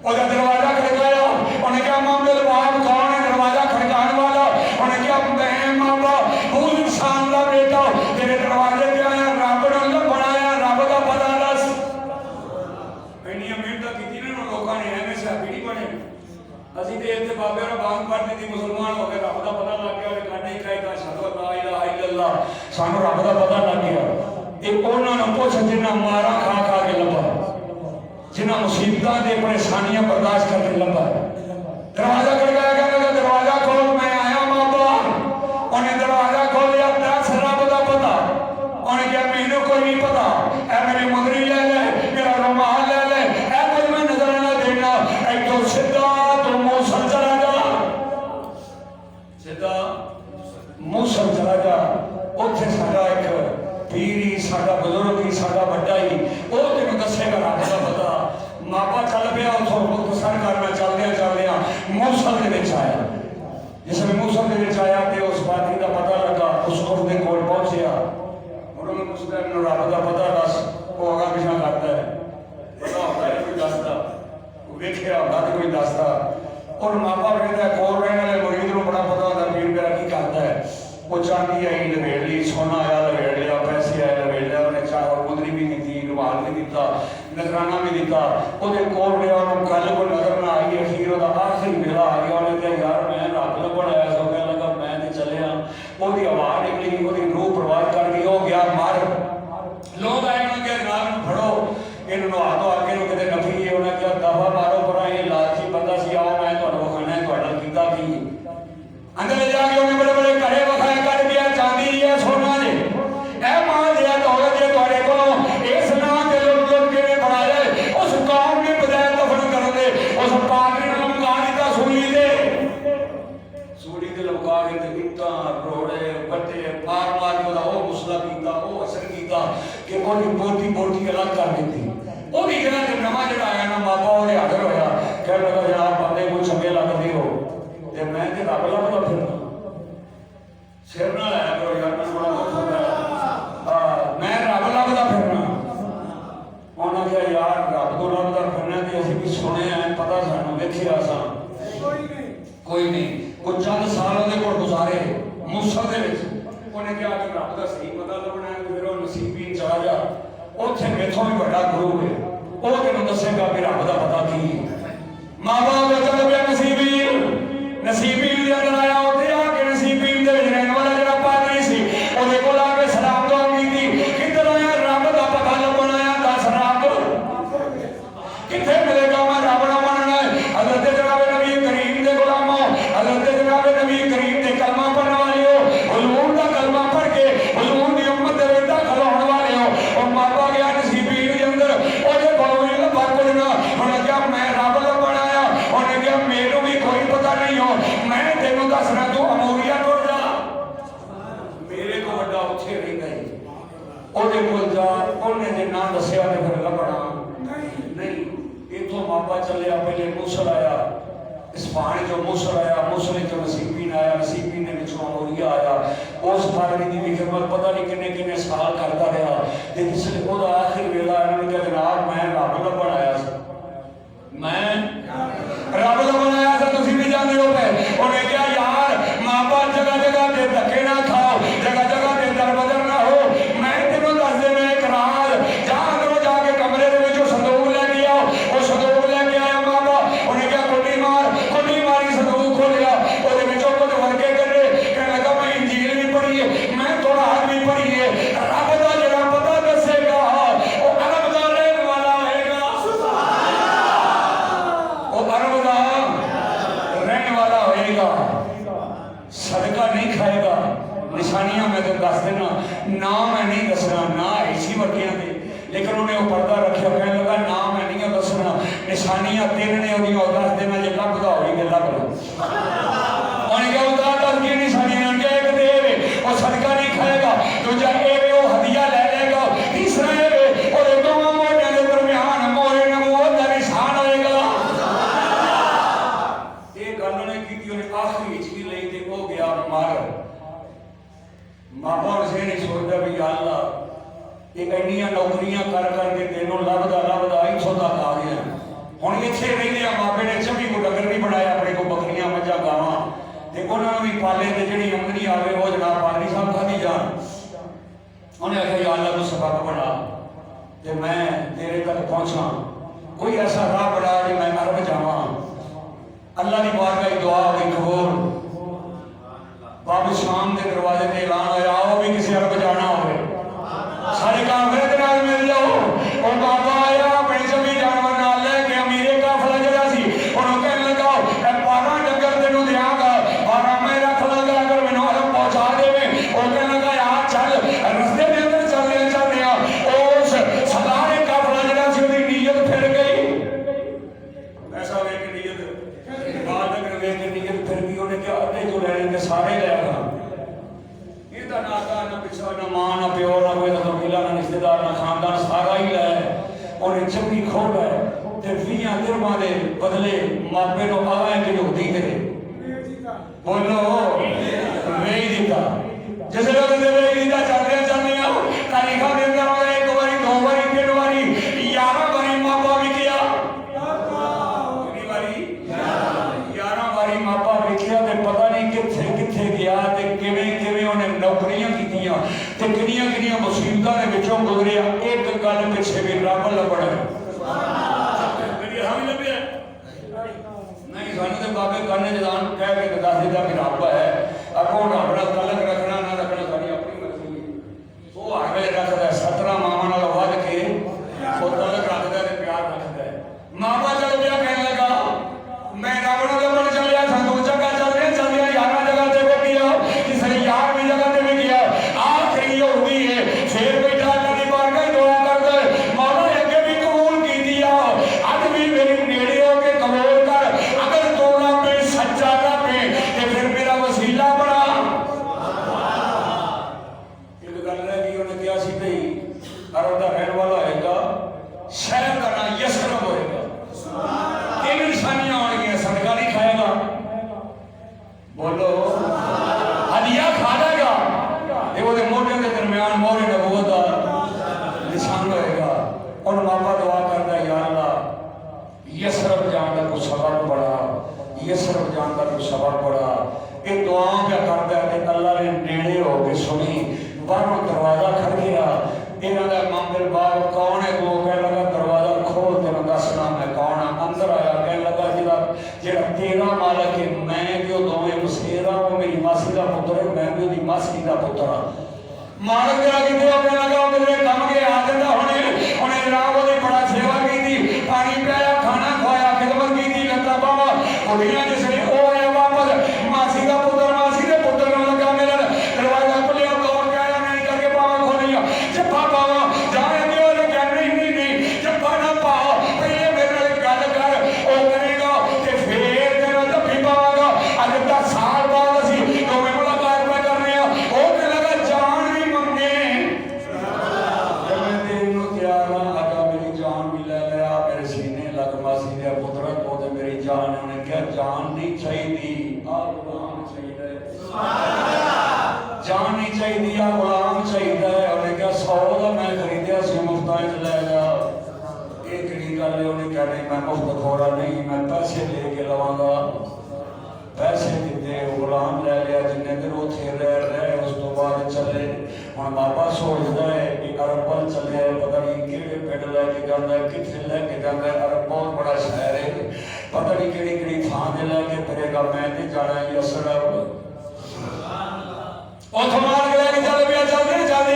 उसका दरवाजा खड़काया। उन्हें क्या मामले बाप कौन है दरवाजा खड़काने वाला? उन्हें क्या मैं मामा वो इंसान का बेटा तेरे दरवाजे पे आया, रब ने बनाया, रब का पता दस। इन्नी मिहनत की ना लोगों ने, एवं सियापी नहीं बने। ਅਸੀਂ ਤੇ ਇੱਥੇ ਬਾਬੇ ਨੂੰ ਬਾਂਗ ਪੜ੍ਹਦੀ ਸੀ, ਮੁਸਲਮਾਨ ਹੋ ਗਏ, ਰੱਬ ਦਾ ਪਤਾ ਲੱਗ ਗਿਆ ਉਹਨੇ ਕਾਢੇ ਕਾਇਦਾ ਸ਼ਹਾਦਤ ਲਾ ਇਲਾਹਾ ਇਲੱਲਾ, ਸਾਨੂੰ ਰੱਬ ਦਾ ਪਤਾ ਲੱਗ ਗਿਆ। ਇਹ ਉਹਨਾਂ ਨੂੰ ਪੁੱਛ ਜਿਨ੍ਹਾਂ ਮਾਰਾ ਖਾ ਖਾ ਕੇ ਲੱਭਾ, ਜਿਨ੍ਹਾਂ ਮੁਸੀਬਤਾਂ ਤੇ ਪਰੇਸ਼ਾਨੀਆਂ ਬਰਦਾਸ਼ਤ ਕਰਕੇ ਲੱਭਾ। ਦਰਵਾਜ਼ਾ ਖੜਕਾਇਆ, ਕਹਿੰਦਾ ਦਰਵਾਜ਼ਾ ਖੋਲ, ਮੈਂ ਆਇਆ ਬਾਬਾ। ਉਹਨੇ ਦਰਵਾਜ਼ਾ ਖੋਲਿਆ, ਦੱਸ ਰੱਬ ਦਾ ਪਤਾ। ਉਹਨੇ ਕਿਹਾ ਮੈਨੂੰ ਕੋਈ ਨਹੀਂ ਪਤਾ, ਇਹ ਮੇਰੀ ਮੁੰਦਰੀ ਲੈ ਲੈ, ਮੇਰਾ ਰੁਮਾਲ ਲੈ ਲੈ, ਇਹ ਕੁਝ ਮੈਂ ਨਜ਼ਰ ਨਾ ਦੇਣਾ, ਇੱਥੋਂ ਸਿੱਧਾ मूसल चला जा, सीधा मूसल चला जा। उत्थे साडा एक पीर ही, साडा बुजुर्ग ही, साडा बड़ा ही, वो तेन दसेगा रब का पता। मापा चल पिया, उथों मुक्तसर करना चलदियां चलदियां मूसल दे विच आया। जिसमें मूसल दे विच आया ते उस बाती का पता लगा, उस उर्द दे कोल पहुंचया। उन्होंने मुस्लिम नूं रब का पता दस, वो अगा पिछा करता है, पता होता है कोई दसदा, वेखिया होता तो कोई दसदा। और मापा कहता है कोल रहने वाले मुरीद को बड़ा पता होता पीर मेरा की करता है। वो चांदी आई लवेड़ ली, सोना आया लवेड़ लिया, पैसे आए लवेड़ लिया, उन्हें चाह मुंदरी भी दी, रुमाल भी दिता, नजराना भी दिता। वो कोल रहा, उन्होंने गल को नजर ना आई। अखीर वो आखिरी वेला आ गया, उन्हें कहा यार मैं रब लभण आया सो, कहने लगा मैं तो चलिया। वो आवाज़ निकली, वो रूह प्रवाह कर गई, वो गया मर। लोग आए, उन्होंने कहा जनाब फड़ो, इन्होंने नहा धो के कितने नफी है। उन्हें कहा दफा मारो पर ये लालची बंदा सी, आओ मैं तुहानू विखाना है तुहाडा कीता की। अंदर ले जाके उन्हें बड़े बड़े घड़े विखाए, कट दिया चांदी है सोना जे, ए मां दिया दौलत जे तुहाडे कोलों इस नाम ते लुट लुट के बनाया। उस कौम ने बजाय दफन कर दे, उस पादरी ने लमका दिता सूली दे, सूली ते लमका के ते इट्टां रोड़े बट्टे मार मार के वो मुसला कीता, वो असर कीता कि ओदी बोटी बोटी अलग कर दी। ਉਹਦੀ ਜਗ੍ਹਾ ਤੇ ਨਵਾਂ ਜਿਹੜਾ ਆਇਆ ਨਾ ਬਾਬਾ, ਉਹਨੇ ਹਾਜ਼ਰ ਹੋਇਆ, ਕਹਿਣ ਲੱਗਾ ਜਨਾਬ ਬੰਦੇ ਕੋਈ ਚੰਗੇ ਲੱਗਦੇ ਹੋ ਤੇ ਮੈਂ ਤੇ ਰੱਬ ਲੱਭਦਾ ਫਿਰਦਾ, ਸਿਰ ਨਾਲ ਆਇਆ ਕਰੋ ਯਾਰ, ਮੈਨੂੰ ਬੜਾ ਦੁੱਖ ਹੁੰਦਾ, ਮੈਂ ਰੱਬ ਲੱਭਦਾ ਫਿਰਨਾ। ਉਹਨਾਂ ਕਿਹਾ ਯਾਰ ਰੱਬ ਤੋਂ ਲੱਭਦਾ ਫਿਰਨਾ ਤੇ ਅਸੀਂ ਵੀ ਸੁਣਿਆ, ਪਤਾ ਸਾਨੂੰ, ਵੇਖਿਆ ਸਾਂ, ਕੋਈ ਨਹੀਂ। ਉਹ ਚੰਦ ਸਾਲ ਉਹਦੇ ਕੋਲ ਗੁਜ਼ਾਰੇ ਮੂਸਲ ਦੇ ਵਿੱਚ। ਉਹਨੇ ਕਿਹਾ ਕਿ ਰੱਬ ਦਾ ਸਹੀ ਪਤਾ ਲੱਭਣਾ ਹੈ, ਫਿਰ ਉਹ ਨਸੀਬੀ ਚਲਾ ਜਾ, ਉੱਥੇ ਮੇਥੋਂ ਵੀ ਵੱਡਾ ਗੁਰੂ ਹੈ, ਉਹ ਤੈਨੂੰ ਦੱਸੇਗਾ ਵੀ ਰੱਬ ਦਾ ਪਤਾ ਕੀ ਹੈ। ਮਾਂ ਬਾਪ ਦਾ ਚੱਲ ਪਿਆ ਨਸੀਬੀ, ਨਸੀਬੀ ਦੇ ਅੰਦਰ ਆਇਆ, ਉੱਥੇ ਆ ਕੇ ਨਸੀਬੀ ਦੇ ਵਿੱਚ ਰਹਿਣ ਵਾਲਾ ਜਿਹੜਾ ਪਾਦਰੀ ਸੀ, ਉਹਦੇ ਕੋਲ ਆ ਕੇ ਸਲਾਮ ਦੁਆ ਕੀਤੀ। ਕਿੱਧਰ ਆਇਆ? ਰੱਬ ਦਾ ਪਤਾ ਲੱਭਣ ਆਇਆ, ਦੱਸ ਰੱਬ ਕਿੱਥੇ ਮਿਲੇਗਾ? ਮੈਂ ਰੱਬ ਨਾਲ ਮੰਨਣਾ ਹੈ। ਹਜ਼ਰਤ ਜਨਾਬ ਨਬੀ ਕਰੀਮ ਦੇ ਗੁਲਾਮੋ, ਹਜ਼ਰਤ ਜਨਾਬ ਨਬੀ ਕਰੀਮ ਦੇ ਕਲਮਾ ਪੜ੍ਹਨ ਵਾਲਿਓ, ਹੁਜ਼ੂਰ ਦਾ ਕਲਮਾ ਪੜ੍ਹ ਕੇ ਹੁਜ਼ੂਰ ਦੀ ਉਮਤ ਦੇ ਵਿੱਚ ਦਾਖਲ ਹੋਣ ਵਾਲਿਓ, ਉਹ ਮਾਪਾ ਗਿਆ ਨਸੀਬੀ ਦੇ ਅੰਦਰ, ਉਹਦੇ ਕੋਲੋਂ ਵੀ ਲੱਭਾ ਕੁਝ ਨਾ। ਉਹਨੇ ਕਿਹਾ ਮੈਂ ਰੱਬ ਲੱਭਣ ਆਇਆ। ਉਹਨੇ ਕਿਹਾ ਮੈਨੂੰ ਵੀ ਕੋਈ ਪਤਾ ਨਹੀਂ ਹੋ, ਮੈਂ ਤੈਨੂੰ ਦੱਸਣਾ, ਤੂੰ ਅਮੂਰੀਆ ਟੁਰ ਜਾ, ਮੇਰੇ ਕੋਲ ਵੱਡਾ ਉੱਥੇ ਰਹਿੰਦਾ ਹੈ, ਉਹਦੇ ਕੋਲ ਜਾ। ਉਹਨੇ ਜੇ ਨਾ ਦੱਸਿਆ ਤੇ ਫਿਰ ਲੱਭਣਾ ਨਹੀਂ। इतों मापा चलिया, पहले मूसल आया, इस पानी जो मूसल आया, मूसल जो नसीबीन आया, नसीबीन ने विचों अमूरिया आया। उस पादरी की भी खिदमत पता नहीं किन्ने किन्ने साल करता रहा, ते जिसले ओदा आखिर वेला इन्होंने कहा जनाब मैं रब लभण आया सी, मैं रब लभण आया सी, तुसीं भी जांदे हो पे। उन्हें कहा यार मापा जगह जगह ते धक्के ना खाओ, जगह जगह ते दरबदर ना हो, मैं तेनों दस देना एक राज, जा अंदरों जाके कमरे दे विचों संदूक लेके आओ। वो संदूक लेके आया मापा, उन्हें क्या कुंडी मारी, संदूक खोलिया, ਉਹਦੇ ਵਿੱਚੋਂ ਕੁਝ ਵਰਕੇ करे, कहने लगा मैं इंजील भी पढ़ी है, मैं कुरान भी पढ़ी है, रब का ਜਿਹੜਾ ਪਤਾ ਦੱਸੇਗਾ ਉਹ ਅਰਬ ਦਾ ਰਹਿਣ ਵਾਲਾ ਹੋਏਗਾ। सबब बना कि मैं तेरे तक पहुंचा, कोई ऐसा राह बना कि मैं अरब जावा। अल्लाह की बारगाह दुआ हुई कबूल। बाबू शाम के दरवाजे से ऐलान होया, आओ भी किसी अरब जाना हो सारे काफिले के नाल मिल जाओ। और बाबा आया अपने जमी जानवर नाल लेके अमीरे काफिला जरा सी उन्होंने कहने लगा ए 12 डंगर तेनू देंगा, 12 मैं रख लांगा अगर मैनू अरब पहुंचा देवे। और कहने लगा यार चल रस्ते के अंदर चलते चलते उस सरदार काफिला जरा सी उसकी नीयत फिर गई। ऐसा वे कि नीयत बात अगर वे कि नीयत फिर गई, उन्हें क्या अद्धे जो लेने के सारे लेगा। ना आका ना पिछा ना मां ना प्यो ना कोई ना कबीला ना रिश्तेदार ना खानदान सारा ही लै उन्हें चंगी खोल है ते 20 दिरहामां दे बदले मापे नो आवे कि यहूदी करे बोलो वेही दिता। जिस लोग दे वेही दिता चलदे चलदे तारीखां दे अंदर आवे एक बारी 2 बारी 3 बारी 11 बारी मापा विकिया। कितनी बारी 11 बारी मापा विकिया ते पता नहीं किथे किथे गया ते किवें किवें उन्हें नौकरियां कीतियां ते किनियां किनियां मुसीबतां दे विचों गुजरिया। एक गल पिछे भी रब लभण मेरी हम लभ्या नहीं सानू ते बाबे करने जदान कह के दस दिता कि रब है अगों रब नाल तलक रखना ना रखना साडी अपनी मर्जी है। वो हर वेले रखदा है 17 मावां नाल वध के वो तलक रखदा है प्यार रखदा है। मावा चल गया कहने लगा मैं रब नाल लभण चलिया था 2 जगह चलदे चलदे 11 जगह ते भी गया किसी 11वीं जगह ते भी गया। आखिरी यहूदी है फिर बैठा अल्लाह की बारगाह दुआ करदा है मौला अगे भी कबूल की दिया अज भी मेरे नेड़े हो के कबूल कर। अगर तू ना पे सच्चा ना पे ते फिर मेरा वसीला बना। एक गल रह गई उन्हें क्या सी भाई अरब दा रहने वाला होएगा शहर का नाम यसरब होएगा। 3 निशानियां आउणगियां सदका नहीं खाएगा बोलो हदिया खा लेगा ये वो मोटे के दरमियान मोहरे नबूवत का निशान होएगा। और मापा दुआ करता है या अल्लाह यसरब जान का कुछ सबब बड़ा यसरब जान का कुछ सबब बड़ा। ये दुआ क्या करता है अल्लाह ने नेड़े हो के सुनी। बाहरों दरवाजा खड़ गया इन्हों का मंदिर बाब कौन है वो कह लगा दरवाजा खोल तेन दसना मैं कौन हाँ। अंदर आया कह लगा जिहड़ा तेरा मालक है मैं भी दोवें मसेरा वो मेरी मासी का पुत्र है मैं भी उसकी मासी का पुत्र हाँ। मालक जरा कि कह लगा मेरे कम के आ जाता उन्हें जनाब वो बड़ा सेवा की पानी पिलाया खाना खवाया खिदमत की लत्ता बावा कुड़ियां जिसने वो आया वापस मासी का पुत्र मासी के पुत्र को लगा मेरा दरवाजा खुलिया दौड़ के आया नहीं करके बावा खोलिया जप्पा पावा जाने दियो क्या नहीं जप्पा ना पाओ पहले मेरे गल कर वो करेगा ते फिर तेरा जप्पी पावागा। अज 10 साल बाद असी दोवें मुलाकात में करने वो कह लगा जान भी मंगे मैं तेनू तैयार हाँ आजा मेरी जान भी ले लिया मेरे सीने लग मासी दे पुत्र को ते मेरी जान उन्हें क्या जान नहीं चाहिए आ गुलाम चाहिए जान नहीं चाहिए आ गुलाम चाहिए। उन्हें क्या 100 का मैं खरीदया सी मुफ्ता ले जा ये किहड़ी गल है। उन्हें क्या नहीं मैं मुफ्त खोरा नहीं मैं पैसे लेके लवांगा। पैसे दिते गुलाम ले लिया जिन्ने दिन उत्थे रहे उस तो बाद चले हम बाबा सोचता है कि अरब पल चले पता नहीं किहड़े पिंड लैके जाता है कित्थे लैके जाता है। अरब बहुत बड़ा शहर है पता नहीं किहड़ी किहड़ी थां ते लैके फिरेगा। मैं ते जाना यसरब उथों मार के लैके चल पिया चलदे चलदे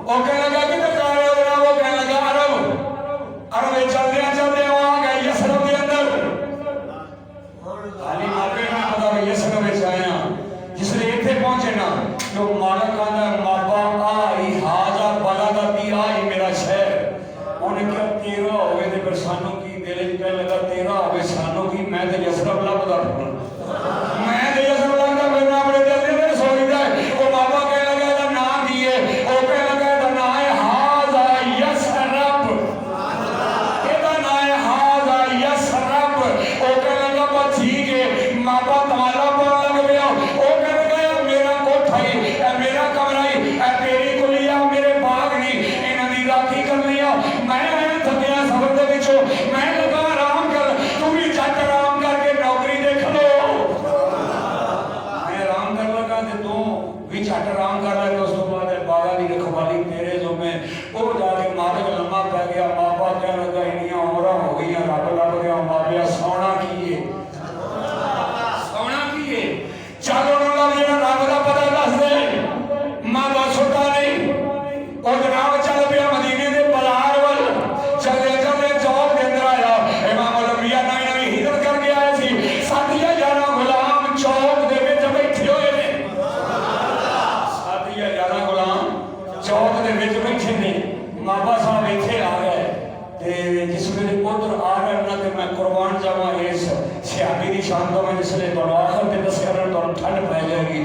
वो कहने लगा कि जा रहे हो वो कहने लगा अरब अरब चलदे चलदे आ गए यसरब के अंदर हाली मापे ना पता भी यसरब में आया जिसने इत्थे पहुंचे ना जो मालक आंदा मापा आई हाजा बलादती आई मेरा शहर उन्हें क्या तेरा होवे ते फिर सानू की दिल च कह लगा तेरा होवे सानू की मैं ते यसरब लभदा मैं ते यसरब लभदा मैं अपने दिल दे अंदर सोचदा वो बाबा कह लगा दा नाम की है वो कह लगा दा नाम है हाजा यसरब एदा नाम है हाजा यसरब वो कह लगा बा ठीक है मापा तुम्हारा पर लग गया वो कह लगा मेरा कोठा ही मेरा कमरा ही तेरी कुलिया मेरे बाग नहीं इन्हां दी राखी करनी आ मैं आया थकिया सफर दे विचों मैं लगा आराम कर तू भी झट आराम करके नौकरी देख लो। कहने लगा इन्नियां उमरां हो गई रब लभ गया मापिया सौना की है चल उन्होंने जेड़ा रब का पता दस दे मां बाप सुता नहीं और जनाब चल पिया मदीने के बाजार वाल चलते चलते चौक के अंदर आया इमाम लंबिया नवी नवी हिजरत करके आए थे 7,000 गुलाम चौक के बैठे हुए ने 7,000 गुलाम चौक के बैठे ने मापा साहब इतने आ गए जिस वे उधर आ रहे ना तो मैं कुर्बान जावा इस सियाबी की शान तो मैं जिसले तो आखिर में दस कर ठंड पै जाएगी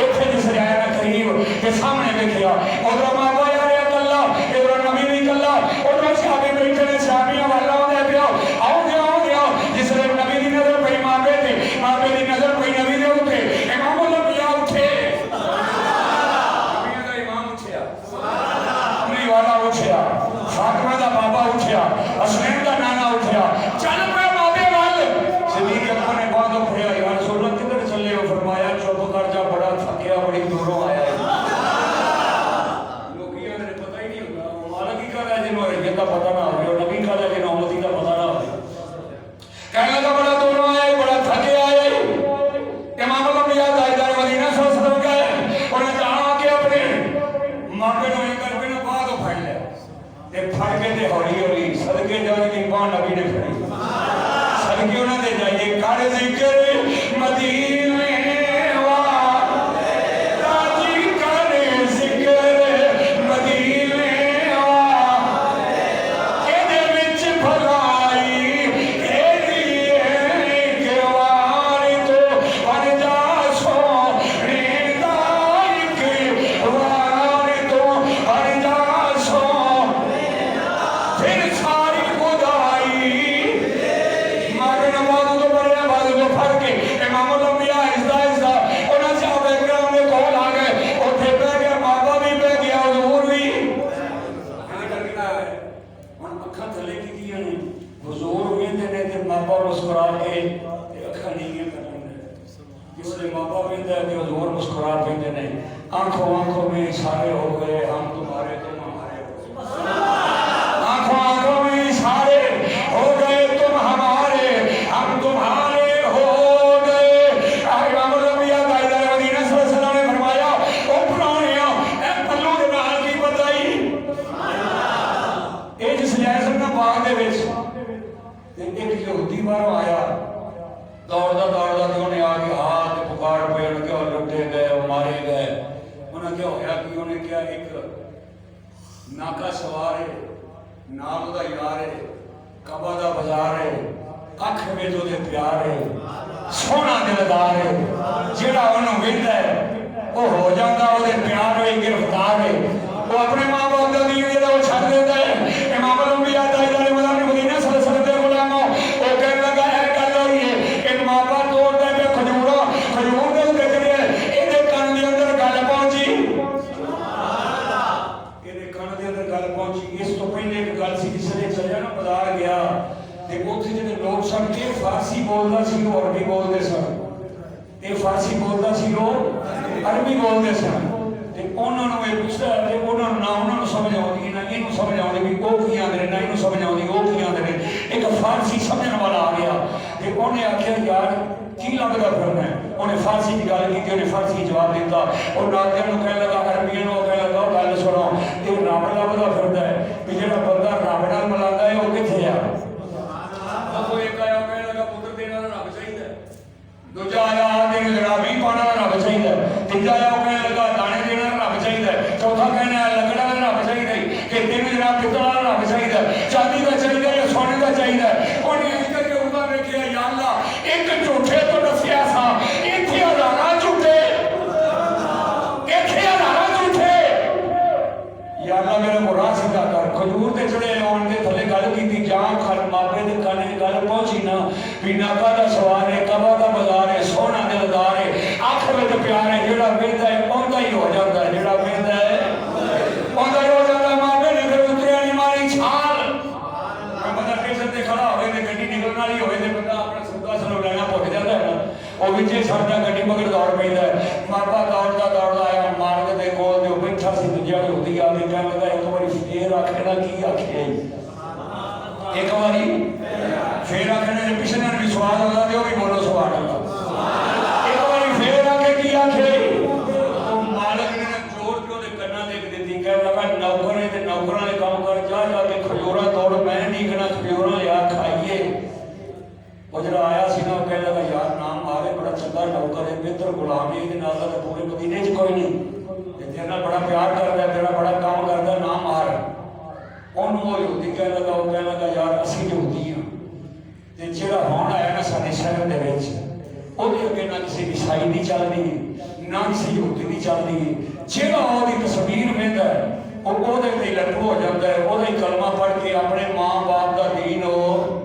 इतने जिसले आया मैं करीब के सामने देखा उधर मापा यार कला इधर नबी भी कला उधर सियाबी बैठे ने सियाबियां वाला होंगे पिया आओ गया जिसले नबी की नजर पई मापे की नजर पई नबी के उठे इमाम लंबिया उठे नबियों का इमाम उठिया अमरी वाला उठिया फातिमा का बाबा उठिया हसनैन का नाना उठिया चल पे मापे वाल सिद्दीक अकबर ने बहुत उठिया यार सोना किधर चले हो फरमाया चुप कर जा बड़ा थकिया बड़ी दूरों आया है लोगियों ने पता ही नहीं होगा मालिक ही कर रहा है जिन्होंने हरीयत का पता ना हो नबी का है जिन्होंने उम्मती का पता ना हो कहने लगा बड़ा दूरों आया बड़ा थके आया इमाम लंबिया ताजदार मदीना सल्लल्लाहु अलैहि वसल्लम गए उन्हें कहा कि अपने मापे को एक कर बिना बात उठाई ले फड़ के दे हौली हौली सदके जाने की बाण नबी ने फड़ी सदके उन्होंने जाइए कर जिक्र मदीने वाले राजी कर जिक्र मदीने वाले एदे विच भलाई एदी एक वार तो बन जा सोने दा एक वार तो बन जा फिर सारी खुदाई मगन बाजू तो बड़े बाजू तो फड़ के इमाम लंबिया हिस्सा उन्हें साहब इकराम के कोल आ गए उठे बह गया मापा भी बह गया हुजूर भी अखा थले की ने हुजूर वेंदे ने ते मापा मुस्कुरा के अखा नीवियां कर लेंदे जिसले मापा वेंदा है हुजूर मुस्कुरा पेंदे ने आंखों आंखों में इशारे हो गए हम तुम्हारे तुम हमारे आंखों में इशारे हो गए तुम हमारे हम तुम्हारे हो गए इमाम लंबिया ताजदार मदीना सल्लल्लाहु अलैहि वसल्लम ने फरमाया ओ पुरानिया ए पल्लू दे नाल की बताई ए जिस लिहाज ना बाग दे विच एक यहूदी बाहरों आया दौड़दा ते उन्हें आके हाथ पुकार पे उनके लुटे गए मारे गए उन्हें क्या होया कि उन्हें क्या एक नाका सवार है नाल दा यार है कबा दा बाजार है अख में जो दे प्यार है सोना दिलदार है जेड़ा उन्होंने वेंदा है वो हो जाता ओदे प्यार में गिरफ्तार है वो अपने मां बाप दा दीन जेड़ा वो छड़ देता है इमाम लंबिया ताजदार मदीना सल्लल्लाहु अलैहि वसल्लम दे गुलामों वो कहने लगा है गल होई है एक मां बाप तोड़दा है खजूर दे उते जड़े इहदे कान दे अंदर गल पहुंची इहदे कान दे अंदर गल पहुंची इस तो पहले एक गल सी जिसने चलिया ना बाजार गया ते उत्थे जिहड़े लोग सन के फारसी बोलदा सी और अरबी बोलदे सन ये फारसी बोलदा सी लोग अरबी बोलदे सन ते उन्हां नूं ये पुछदा ते उन्हां नूं ना उन्हां नूं समझ आउंदी ना इहनूं समझ आउंदी भी ओ की आंदे ने ना इहनूं समझ आउंदी ओ की आंदे ने एक फारसी समझण वाला आ गया ते उन्हें आख्या यार की लगदा फिरना है उन्हें फारसी की गल की उन्हें फारसी जवाब दिता और नादिया नूं कहण लगा अरबियां नूं कहण लगा गल सुनो ये रब लभदा फिरदा है भी जेड़ा बंदा रब नाल मिलांदा है वो किथे आ वो एक आया कहण लगा पुत्र देने वाला रब चाहिदा दूजा आया तेरे जनाबी पाने वाला रब चाहिदा तीजा आया कहण लगा दाने देने वाला रब चाहिदा चौथा कहना लगड़ा वाला रब चाहिदा कि तेरे जनाब पित्तल वाला रब चाहिदा चांदी का चाहिदा या सोने का चाहिदा उन्हें इंज करके उधर रखिया या अल्लाह एक झूठे तो दसिया सा इत्थे हज़ारां झूठे या अल्लाह मेरा मुराद सीधा कर खजूर ते चढ़े आउण दे थले गल कीती जां खल मापे दे काने गल पहुंची ना भी नाका दा सवार है कबा दा बाजार है सोना दिलदार है अख विच प्यार है जेड़ा वेंदा है ओंदा ही हो जांदा है जेड़ा वेंदा है ओंदा ही हो जांदा मापे ने फिर उतरिया नहीं मारी छाल बंदा स्टेशन ते खड़ा होवे ते गड्डी निकलण वाली होवे ते बंदा अपना सौदा सनो लेना भुल जांदा है ना ओ विचे साडा गड्डी मगर दौड़ पैंदा है मापा दौड़दा आया मार्ग दे कोल ते बैठा सी दूजा यहूदी आदमी कहण लगा एक बारी फेर आखे ना की आखे एक बारी फिर आखने पिछले भी स्वाद आता तो भी बोलो स्वाद आता एक बारी फिर आके की आखे मालक ने जोर के ओदे कन्ना देख दी कह लगा नौकर ने ते नौकरां ने काम कर जा जाके खजूरा तोड़ मैं नहीं कहना खजूरा लिया खाइए वो जरा आया सी ना कह लगा यार नाम आ रहे बड़ा चंगा नौकर है बेहतर गुलाम है इहदे नाल दा पूरे मदीने च कोई नहीं तेरे नाल बड़ा प्यार करदा है तेरा बड़ा काम करदा नाम आ रहा ਉਹਨੂੰ ਉਹ ਯਹੂਦੀ ਕਹਿਣ ਲੱਗਾ ਯਾਰ ਅਸੀਂ ਯਹੂਦੀ ਹਾਂ ਤੇ ਜਿਹੜਾ ਹੁਣ ਆਇਆ ਨਾ ਸਾਡੇ ਸ਼ਹਿਰ ਦੇ ਵਿੱਚ ਉਹਦੇ ਅੱਗੇ ਨਾ ਕਿਸੇ ਈਸਾਈ ਨਹੀਂ ਚੱਲਦੀ ਨਾ ਕਿਸੇ ਯਹੂਦੀ ਨਹੀਂ ਚੱਲਦੀ ਜਿਹੜਾ ਉਹਦੀ ਤਸਵੀਰ ਵੇਖਦਾ ਉਹ ਉਹਦੇ ਤੇ ਲੱਟੂ ਹੋ ਜਾਂਦਾ ਹੈ ਉਹਦਾ ਹੀ ਕਲਮਾ ਪੜ੍ਹ ਕੇ ਆਪਣੇ ਮਾਂ-ਬਾਪ ਦਾ ਦੀਨ ਉਹ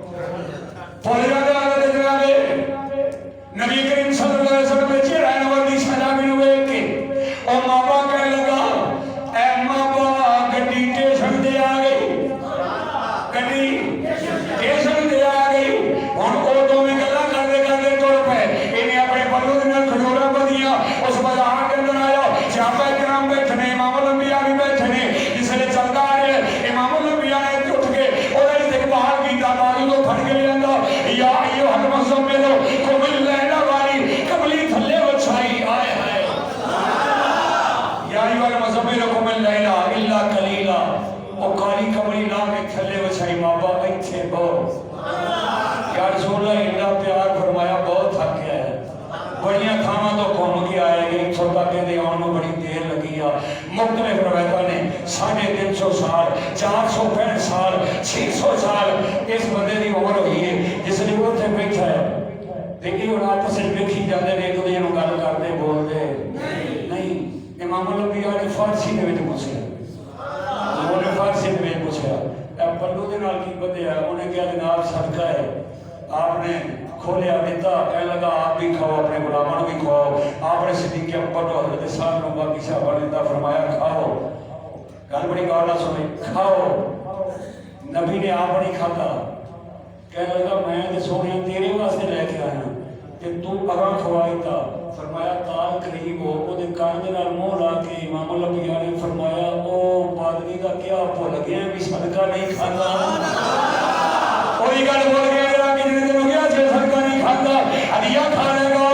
ਭੁੱਲ ਜਾਂਦਾ ਹੈ ਤੇ ਜਨਾਬੇ ਨਬੀ ਕਰੀਮ ਸੱਲੱਲਾਹੁ ਅਲੈਹਿ ਵਸੱਲਮ ਵਿੱਚ ਰਹਿਣ ਵਾਲੀ ਸਲਾਮੀ ਨੂੰ ਵੇਖ ਕੇ ਉਹ ਮਾਂ-ਬਾਪ ਕਹਿਣ ਲੱਗਾ ਐ ਮਾਂ-ਬਾਪ ਗੱਡੀ ਸਟੇਸ਼ਨ ਤੇ ਆ ਗਈ ਗੱਡੀ ਸਟੇਸ਼ਨ ਤੇ ਆ ਗਈ ਹੁਣ ਉਹ ਦੋਵੇਂ ਗੱਲਾਂ ਕਰਦੇ ਕਰਦੇ ਤੁਰ ਪਏ ਇਹਨੇ ਆਪਣੇ ਪੱਲੂ ਦੇ ਨਾਲ ਖਜੂਰਾਂ ਵਧੀਆਂ ਉਸ ਬਾਜ਼ਾਰ ਦੇ ਅੰਦਰ ਆਇਆ ਸਾਹਬਾ ਕਿਰਾਮ ਬੈਠੇ ਨੇ ਇਮਾਮ ਅੰਬੀਆ ਵੀ ਬੈਠੇ ਨੇ ਜਿਸ ਵੇਲੇ ਚੱਲਦਾ ਆ ਰਿਹਾ ਇਮਾਮ ਅੰਬੀਆ ਨੇ ਉੱਠ ਕੇ ਉਹਦਾ ਇਸਤਕਬਾਲ ਕੀਤਾ ਬਾਜੂ ਤੋਂ ਫੜ ਕੇ ਲਿਆਂਦਾ ਯਾ ਅਯੁ ਹਲ ਮੁਜ਼ੱਮਿਲ ਕੁਮਿਲ ਲੈਣਾ ਵਾਲੀ ਕਮਲੀ ਥੱਲੇ ਵਛਾਈ ਆਏ ਹਾਏ ਯਾ ਅਯੁ ਹਲ ਮੁਜ਼ੱਮਿਲ ਕੁਮਿਲ ਲੈਣਾ ਇਲਾ ਕਲੀਲਾ ਉਹ ਕਾਲੀ ਕਮਲੀ ਲਾ ਕੇ ਥੱਲੇ ਵਛਾਈ ਮਾਪਾ ਇੱਥੇ ਬਹੁ ਯਾ ਰਸੂਲ ਅੱਲਾਹ ਇੰਨਾ ਪਿਆਰ ਫਰਮਾਇਆ ਬਹੁਤ ਥੱਕ ਗਿਆ ਹੈ बड़िया थावां तो घूम के आए इत्थों तक आने में बड़ी देर लगी आ मुख्तलिफ रवायतों ने 350 साल 465 साल 600 साल इस बंदे की उम्र हुई है जिसने उत्थे बैठा है देखिए हम आपस में वेखी जाते हैं एक दूसरे गल करते बोलते नहीं इमाम अंबिया ने फारसी के पूछा उन्हें फारसी के पूछा पल्लू के नाल की बधिया उन्हें क्या जनाब सदका है आपने खोलिया दिता कह लगा आप भी खाओ अपने गुलामों भी खाओ आपने सिद्दीक़ अकबर को हज़रत साहब ने बाकी साहबा ने दिता फरमाया खाओ गल बड़ी गौर नाल सुनी खाओ नबी ने आप नहीं खाता कह लगा मैं तो सोने तेरे वास्ते लेके आया ते तू अगां खवाईता फरमाया ताल करीब हो ओदे कान दे नाल मुंह ला के इमाम अंबिया ने फरमाया ओ पादरी दा क्या भुल गया भी सदका नहीं खाता कोई गल बोल गया हदिया खाने का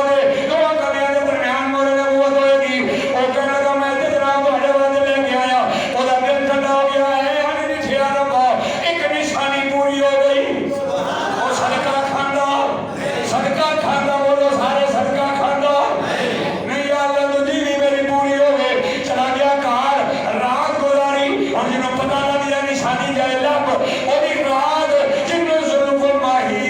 दो कलियां के दरम्यान मोरे नबूवत होएगी वो कहने लगा मैं तो जनाब तुहाडे वास्ते लेके आया ओदा दिल ठंडा हो गया है यानी निठिया रब्बा एक निशानी पूरी हो गई वो सदका खांदा बोलो सारे सदका खांदा नहीं यार दूजी भी मेरी पूरी हो गई चला गया घर रात गुजारी और जिन्हों पता लग गया निशानी जाए लब ओदी रात जिन्हों जुल्फ माही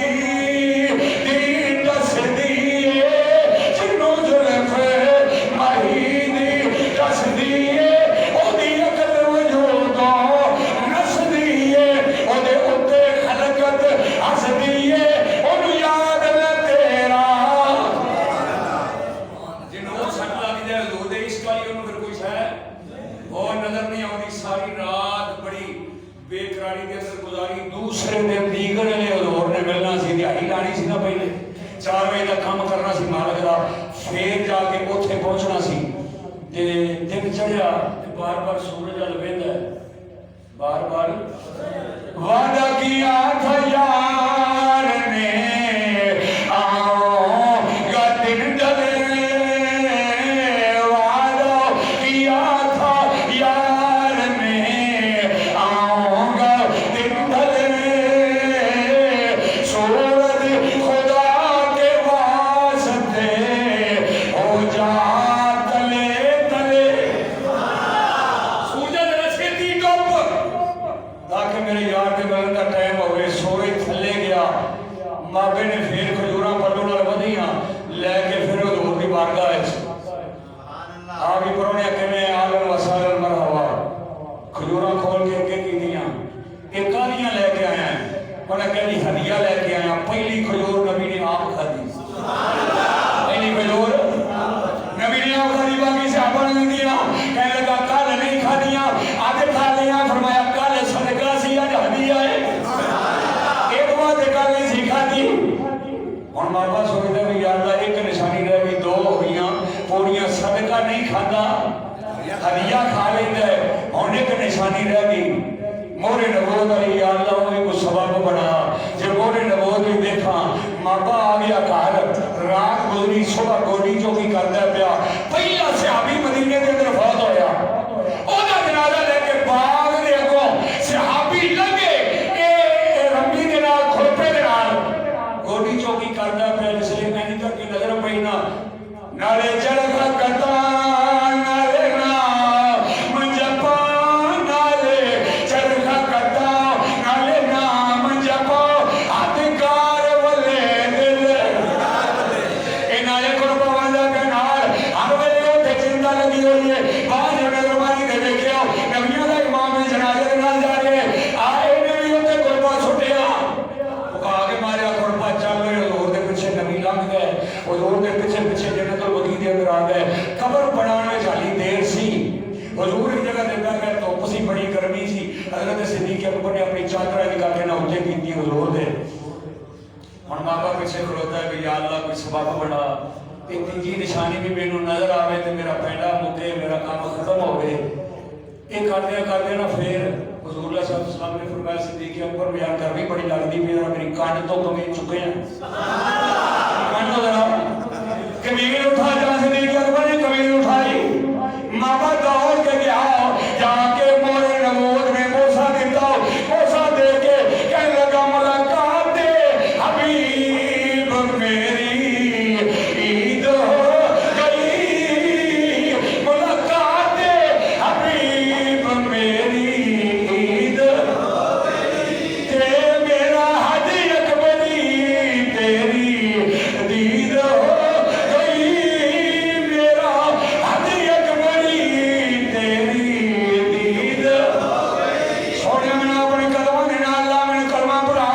दूसरे दिन दीगर ने हजूर ने मिलना सी दिहाड़ी लानी सी ना पहले 4 बजे तक काम करना सी मालक का फिर जाके उत्थे पहुंचना सी ते दिन चढ़िया बार बार सूरज अल वेंदा बार बार वादा किया था यार ने आओगा दिन ढले वादा किया था यार ने आओगा दिन ढले मापे ने फिर खजूरा पल्लू नाल वधिया लैके फिर हजूर दी बारगाह आ भी परौने किवें आलन वसालन मरहबा खजूरा खोल के अगे कीतियां एक कालियां लेके आया उन्हें कहली हदिया लेके आया पहली खजूर नबी ने आप खाधी पहली खजूर नबी ने आप खाधी बाकी सहाबा ने दिया कहने लगा कल नहीं खादियां आज खा लिया फरमाया कल सदका सी आज हदिया है एक बात कल नहीं सी खादी हुण बाबा सोचदा भी यार एक निशानी रह गई दो हो गई पूरियां सदका नहीं खाता हदिया खा लेंदा है हुण एक निशानी रह गई मोहरे नबूवत वाली या अल्लाह वो को सबब बना जो मोहरे नबूवत भी देखा मापा आ गया घर रात गुजरी सुबह गोडी चौकी करता पिया पहला सहाबी मदीने के अंदर फौत होया ओदा जनाजा लेके बाग दे अगों सहाबी लगे ए रम्मी दे नाल खोपे दे नाल गोडी चौकी करता पिया इसलिए मैंने करके नजर पई ना नाले चढ़ा करता खड़ोता है कि या अल्लाह कोई सबब बना तीजी निशानी भी मैनू नजर आवे तो मेरा पैंडा मुके मेरा काम खत्म हो गए ये करदे ना फिर हुजूर सल्लल्लाहु ने फरमाया सिद्दीक़ अकबर बयान कर भी बड़ी लगदी मेरा मेरी कान तो कमी चुके हैं कान तो जरा कमीज उठा जहां सिद्दीक़ अकबर ने कमीज उठाई मामा दौड़ के गया जाके मोहरे नबूवत में बोसा देता बोसा दे के कहने लगा मुलाकात दे हबीब मेरी ईद हो गई मुलाकात दे हबीब मेरी ईद हो गई ते मेरा हज अकबरी तेरी दीद हो गई मेरा हज अकबरी तेरी दीद हो गई सोने मैंने अपने कदमों के नाल ला मैंने कलमा पढ़ा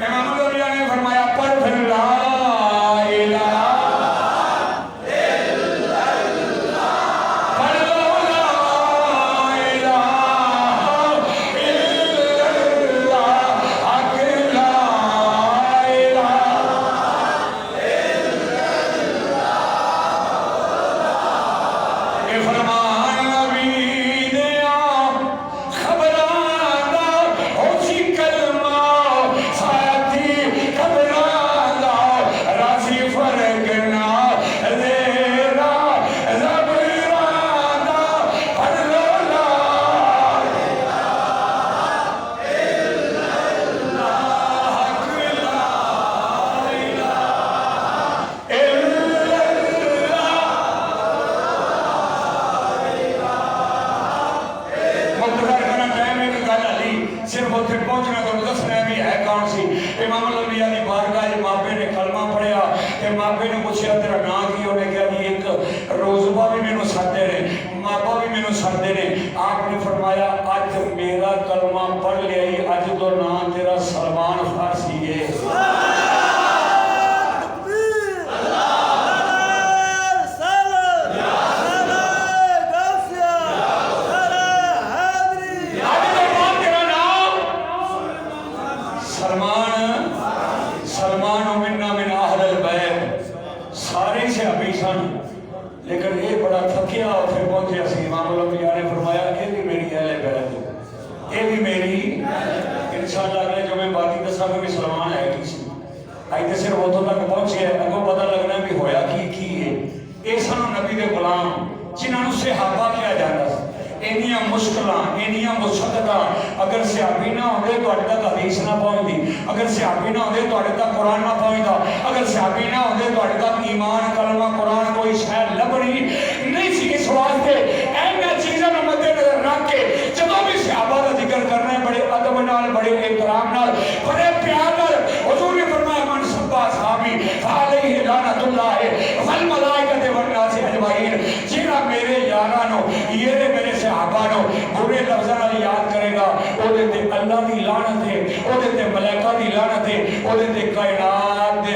इमाम अली ने फरमाया पढ़ फिर ला इलाहा इल्लल्लाह पढ़ लो ला इलाहा इल्लल्लाह हक ला इलाहा ये फरमान नबी दिया खबरां दा होसी कलमा साथी खबरां दा रासी फर्क ना रेरा ज़बरां दा पढ़ लो ला इलाहा इल्लल्लाह हक ला इलाहा इल्लल्लाह मुख्तसर करना टाइम एक गल हली सिर्फ उत्थे पहुंचना तो दसना भी है कौन सी इमाम अली की बारगाह च मापे ने कलमा पढ़िया ते मापे ने पूछा तेरा नाम की उन्हें कहा जी एक रोजबा भी मैनू सदते ने मापा भी मैनू सदते ने आपने फरमाया अज मेरा कलमा पढ़ लिया ही अज तो नाम तेरा सलमान फारसी है आज तो बाद तेरा नाम सलमान सलमान मिन्ना मिन अहल बैत सारे सहाबी सन लेकिन ये बड़ा थकिया फिर पहुंचे सी इमाम अली ने फरमाया ये भी मेरी अहले बैत ये भी मेरी इंशाअल्लाह अगले जो मैं बाकी दसांगा भी सलमान है कि अज तो सिर्फ उतों तक पहुंचे अगों पता लगना भी होया की है ये सानू नबी दे गुलाम जिन्होंने सहाबा किया जाता इनिया मुश्किल इनिया मुशक्कत अगर सहाबी ना होंगे तुहाडे तक हदीस ना पहुंचती अगर सहाबी ना होंगे तुहाडे तक कुरान ना पहुंचता अगर सहाबी ना होंगे तुहाडे तक ईमान कलमा कुरान कोई शय लभनी नहीं सी इस वास्ते इन्हां चीज़ों को मद्देनजर रख के जदों भी सहाबा का जिक्र करना है बड़े अदब नाल बड़े एहतराम नाल बड़े प्यार नाल हुजूर ने फरमाया मन सब्बा सहाबी फअलैहि लानतुल्लाह वल मलाइकति वन नास अजमाइन जिहड़ा मेरे यारां नो ये मेरे सहाबा नो बुरे लफ्ज़ां नाल याद करेगा ओदे ते अल्लाह दी लानत है ओदे ते मलाइका दी लानत है ओदे ते कायनात दे